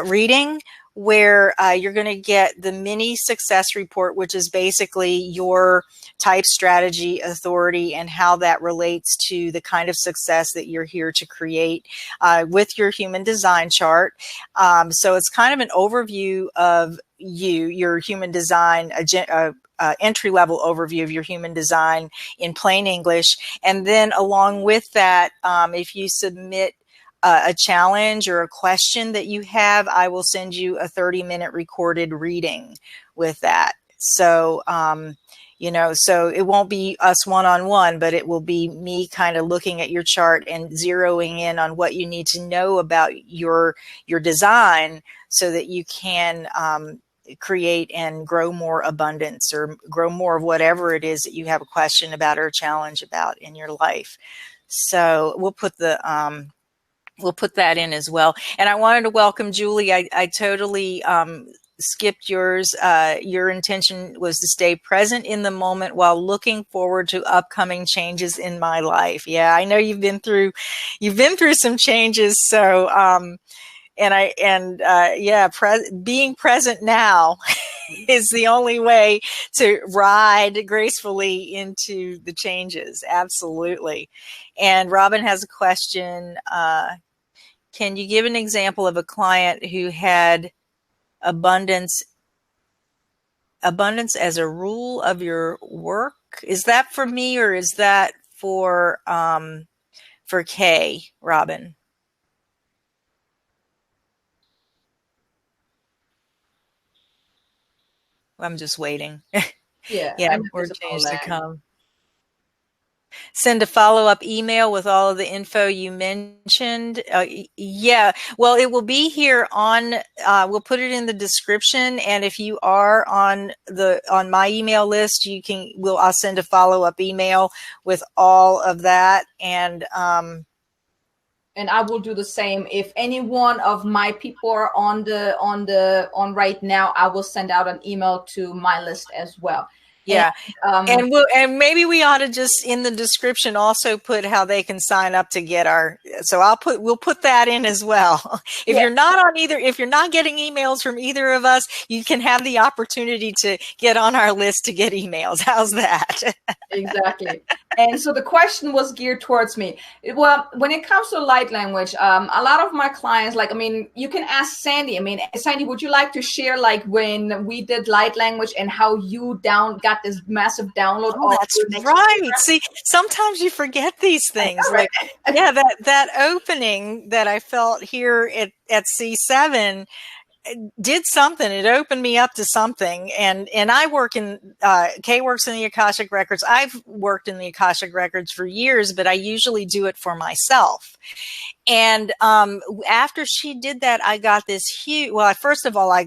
reading, where you're going to get the mini success report, which is basically your type, strategy, authority, and how that relates to the kind of success that you're here to create with your human design chart. So it's kind of an overview of your human design, entry-level overview of your human design in plain English. And then along with that, if you submit a challenge or a question that you have, I will send you a 30-minute recorded reading with that. So, so it won't be us one-on-one, but it will be me kind of looking at your chart and zeroing in on what you need to know about your design, so that you can create and grow more abundance, or grow more of whatever it is that you have a question about or a challenge about in your life. So we'll put that in as well. And I wanted to welcome Julie. I totally skipped yours. Your intention was to stay present in the moment while looking forward to upcoming changes in my life. Yeah, I know you've been through some changes. So, being present now is the only way to ride gracefully into the changes. Absolutely. And Robin has a question. Can you give an example of a client who had abundance as a rule of your work? Is that for me, or is that for Kay, Robin? I'm just waiting. Yeah, more change to come. Send a follow-up email with all of the info you mentioned. Well, it will be here on, we'll put it in the description. And if you are on my email list, I'll send a follow-up email with all of that. And I will do the same. If any one of my people are on right now, I will send out an email to my list as well. Yeah. And maybe we ought to just in the description also put how they can sign up to get we'll put that in as well. If you're not getting emails from either of us, you can have the opportunity to get on our list to get emails. How's that? Exactly. And so the question was geared towards me. Well, when it comes to light language, a lot of my clients, you can ask Sandy. Sandy, would you like to share when we did light language and how you got this massive download? Oh, that's right. See, sometimes you forget these things. Right. That opening that I felt here at C7 did something. It opened me up to something. And I work Kay works in the Akashic Records. I've worked in the Akashic Records for years, but I usually do it for myself. And after she did that, I got this huge, first of all, I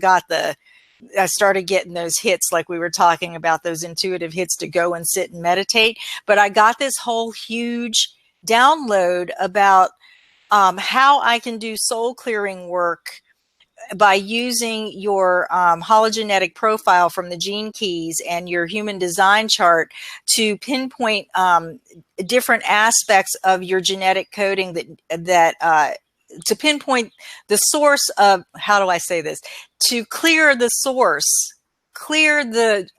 started getting those hits, like we were talking about, those intuitive hits to go and sit and meditate. But I got this whole huge download about how I can do soul clearing work by using your hologenetic profile from the gene keys and your human design chart to pinpoint different aspects of your genetic coding that to pinpoint the source of, how do I say this, to clear the source, clear the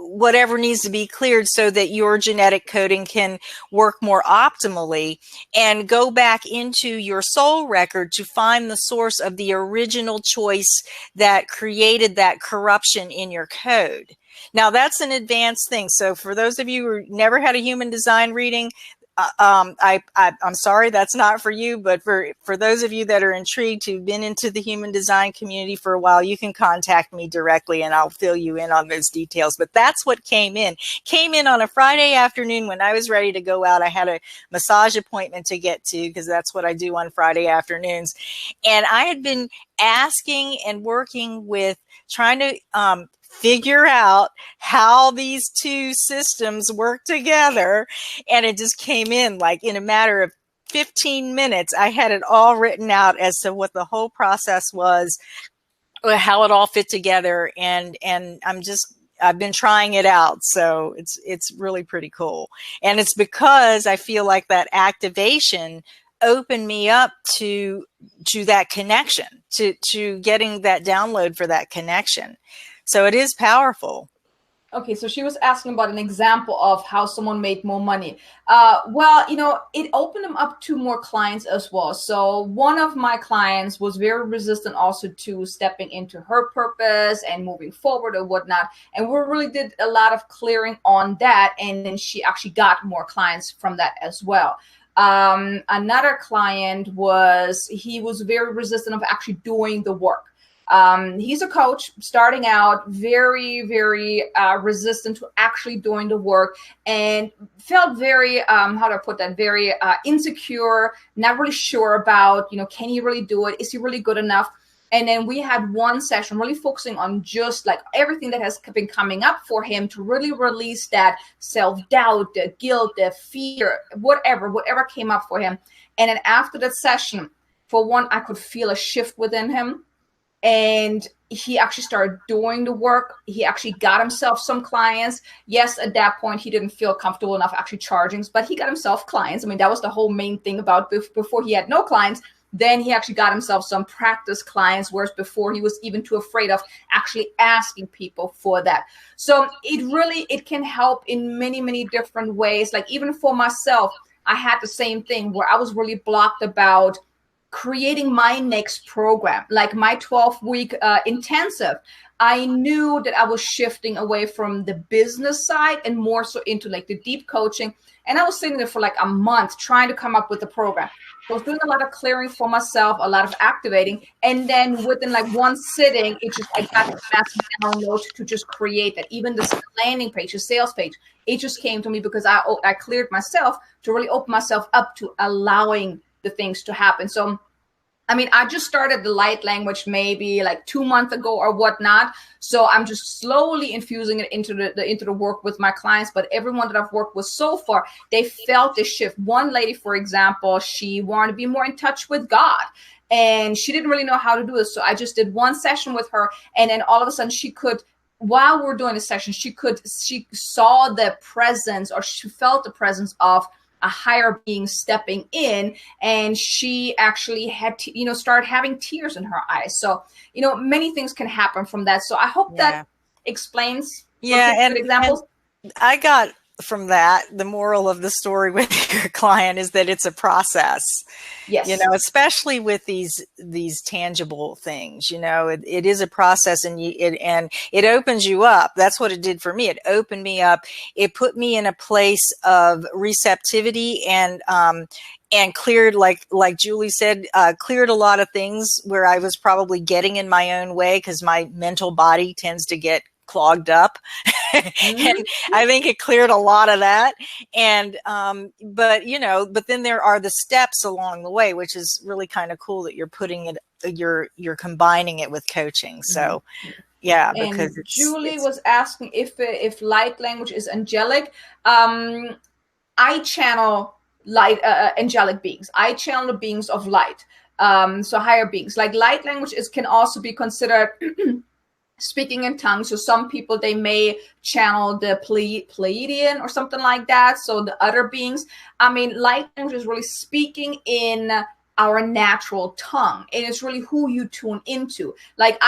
whatever needs to be cleared so that your genetic coding can work more optimally, and go back into your soul record to find the source of the original choice that created that corruption in your code. Now, that's an advanced thing. So for those of you who never had a human design reading, I'm sorry, that's not for you, but for those of you that are intrigued, who've been into the human design community for a while, you can contact me directly and I'll fill you in on those details. But that's what came in on a Friday afternoon when I was ready to go out. I had a massage appointment to get to because that's what I do on Friday afternoons. And I had been asking and working with trying to figure out how these two systems work together. And it just came in like in a matter of 15 minutes. I had it all written out as to what the whole process was, how it all fit together. And I've been trying it out. So it's really pretty cool. And it's because I feel like that activation opened me up to that connection, to getting that download for that connection. So it is powerful. Okay, so she was asking about an example of how someone made more money. Well, it opened them up to more clients as well. So one of my clients was very resistant also to stepping into her purpose and moving forward or whatnot. And we really did a lot of clearing on that. And then she actually got more clients from that as well. Another client was very resistant of actually doing the work. He's a coach starting out, very, very resistant to actually doing the work, and felt very, how do I put that, very insecure, not really sure about, can he really do it? Is he really good enough? And then we had one session really focusing on just like everything that has been coming up for him to really release that self-doubt, the guilt, the fear, whatever came up for him. And then after that session, for one, I could feel a shift within him. And he actually started doing the work. He actually got himself some clients. Yes, at that point, he didn't feel comfortable enough actually charging, but he got himself clients. I mean, that was the whole main thing about before he had no clients. Then he actually got himself some practice clients, whereas before he was even too afraid of actually asking people for that. So it can help in many, many different ways. Like even for myself, I had the same thing where I was really blocked about creating my next program, like my 12-week intensive. I knew that I was shifting away from the business side and more so into like the deep coaching. And I was sitting there for like a month trying to come up with the program. So I was doing a lot of clearing for myself, a lot of activating. And then within like one sitting, I got the massive download to just create that. Even this landing page, the sales page, it just came to me because I cleared myself to really open myself up to allowing the things to happen. So, I mean, I just started the light language maybe like 2 months ago or whatnot. So I'm just slowly infusing it into the work with my clients. But everyone that I've worked with so far, they felt this shift. One lady, for example, she wanted to be more in touch with God. And she didn't really know how to do this. So I just did one session with her. And then all of a sudden she could, while we're doing the session, she saw the presence, or she felt the presence of a higher being stepping in, and she actually had to, start having tears in her eyes. So, many things can happen from that. So I hope that explains. And examples. And I got from that, the moral of the story with your client is that it's a process. Yes. Especially with these tangible things, it is a process, and it opens you up. That's what it did for me. It opened me up. It put me in a place of receptivity and cleared, like Julie said, cleared a lot of things where I was probably getting in my own way because my mental body tends to get clogged up. And I think it cleared a lot of that. And, but then there are the steps along the way, which is really kind of cool that you're putting it, you're combining it with coaching. So yeah, because Julie was asking if light language is angelic. I channel light, angelic beings. I channel the beings of light. So higher beings. Like light language can also be considered speaking in tongues. So some people, they may channel the Pleiadian or something like that. So the other beings. I mean, light language is really speaking in our natural tongue, and it's really who you tune into. Like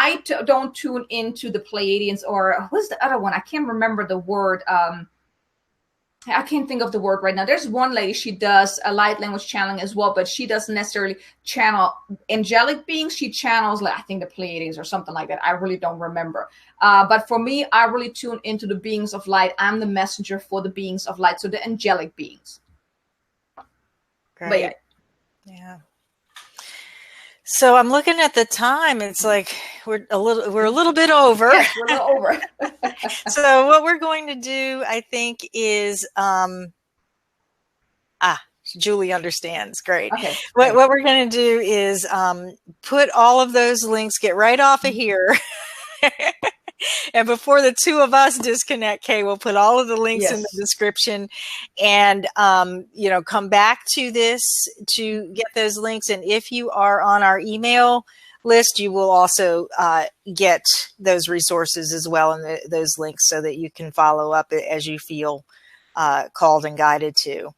don't tune into the Pleiadians, or what's the other one? I can't remember the word. I can't think of the word right now. There's one lady, she does a light language channeling as well, but she doesn't necessarily channel angelic beings. She channels, like, I think the Pleiades or something like that. I really don't remember. But for me, I really tune into the beings of light. I'm the messenger for the beings of light. So the angelic beings. Great. But yeah. So I'm looking at the time. It's like we're a little bit over. Yes, we're a little over. So what we're going to do, I think, is Julie understands. Great. Okay. What we're going to do is put all of those links, get right off of here. And before the two of us disconnect, Kay, we'll put all of the links in the description, and come back to this to get those links. And if you are on our email list, you will also get those resources as well, and those links, so that you can follow up as you feel called and guided to.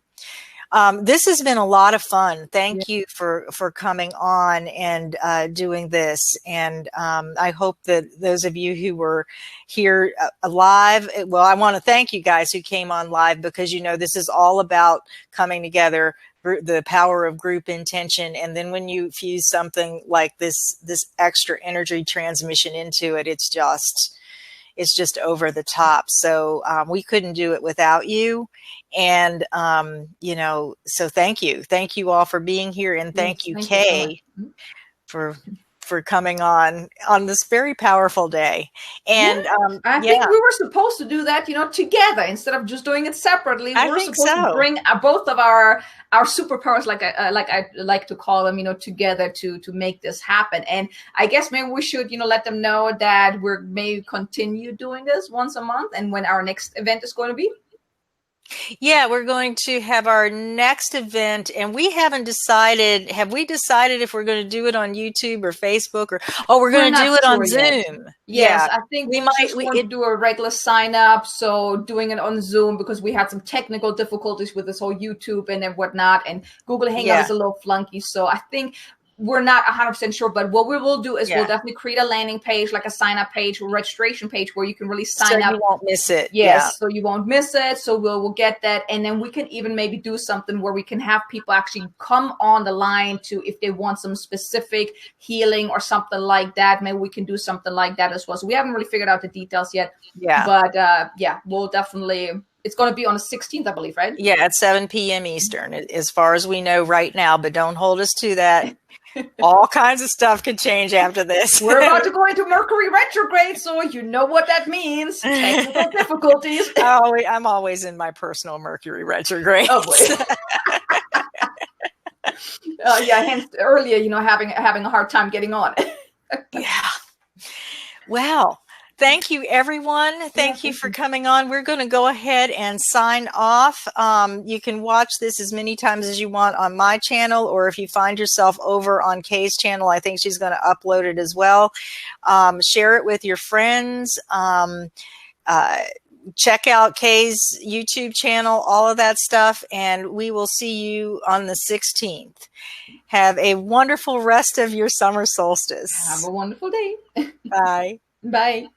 This has been a lot of fun. Thank you for coming on and doing this. And I hope that those of you who were here live, well, I want to thank you guys who came on live, because, this is all about coming together, the power of group intention. And then when you fuse something like this extra energy transmission into it, it's just over the top. So we couldn't do it without you. And, so thank you. Thank you all for being here. And thank you, Kay, for coming on this very powerful day. And I think we were supposed to do that, together, instead of just doing it separately. We're supposed to bring both of our superpowers, like I like to call them, together to make this happen. And I guess maybe we should, let them know that we're maybe continue doing this once a month, and when our next event is going to be. Yeah, we're going to have our next event, and we haven't decided. Have we decided if we're going to do it on YouTube or Facebook, or we're going to do it on Zoom? Yes, I think we might do a regular sign up. So doing it on Zoom, because we had some technical difficulties with this whole YouTube and then whatnot, and Google Hangout is a little flunky. So I think we're not 100% sure, but what we will do is we'll definitely create a landing page, like a sign-up page or registration page, where you can really sign up. So you won't miss it. Yes, so you won't miss it. So we'll get that. And then we can even maybe do something where we can have people actually come on the line to, if they want some specific healing or something like that, maybe we can do something like that as well. So we haven't really figured out the details yet. Yeah. But we'll definitely... It's going to be on the 16th, I believe, right? Yeah, at 7 p.m. Eastern, as far as we know right now, but don't hold us to that. All kinds of stuff could change after this. We're about to go into Mercury retrograde, so you know what that means. Technical difficulties. Oh, I'm always in my personal Mercury retrograde. Oh, boy. Hence earlier, having a hard time getting on. Yeah. Wow. Thank you, everyone. Thank you for coming on. We're going to go ahead and sign off. You can watch this as many times as you want on my channel, or if you find yourself over on Kay's channel, I think she's going to upload it as well. Share it with your friends. Check out Kay's YouTube channel, all of that stuff, and we will see you on the 16th. Have a wonderful rest of your summer solstice. Have a wonderful day. Bye. Bye.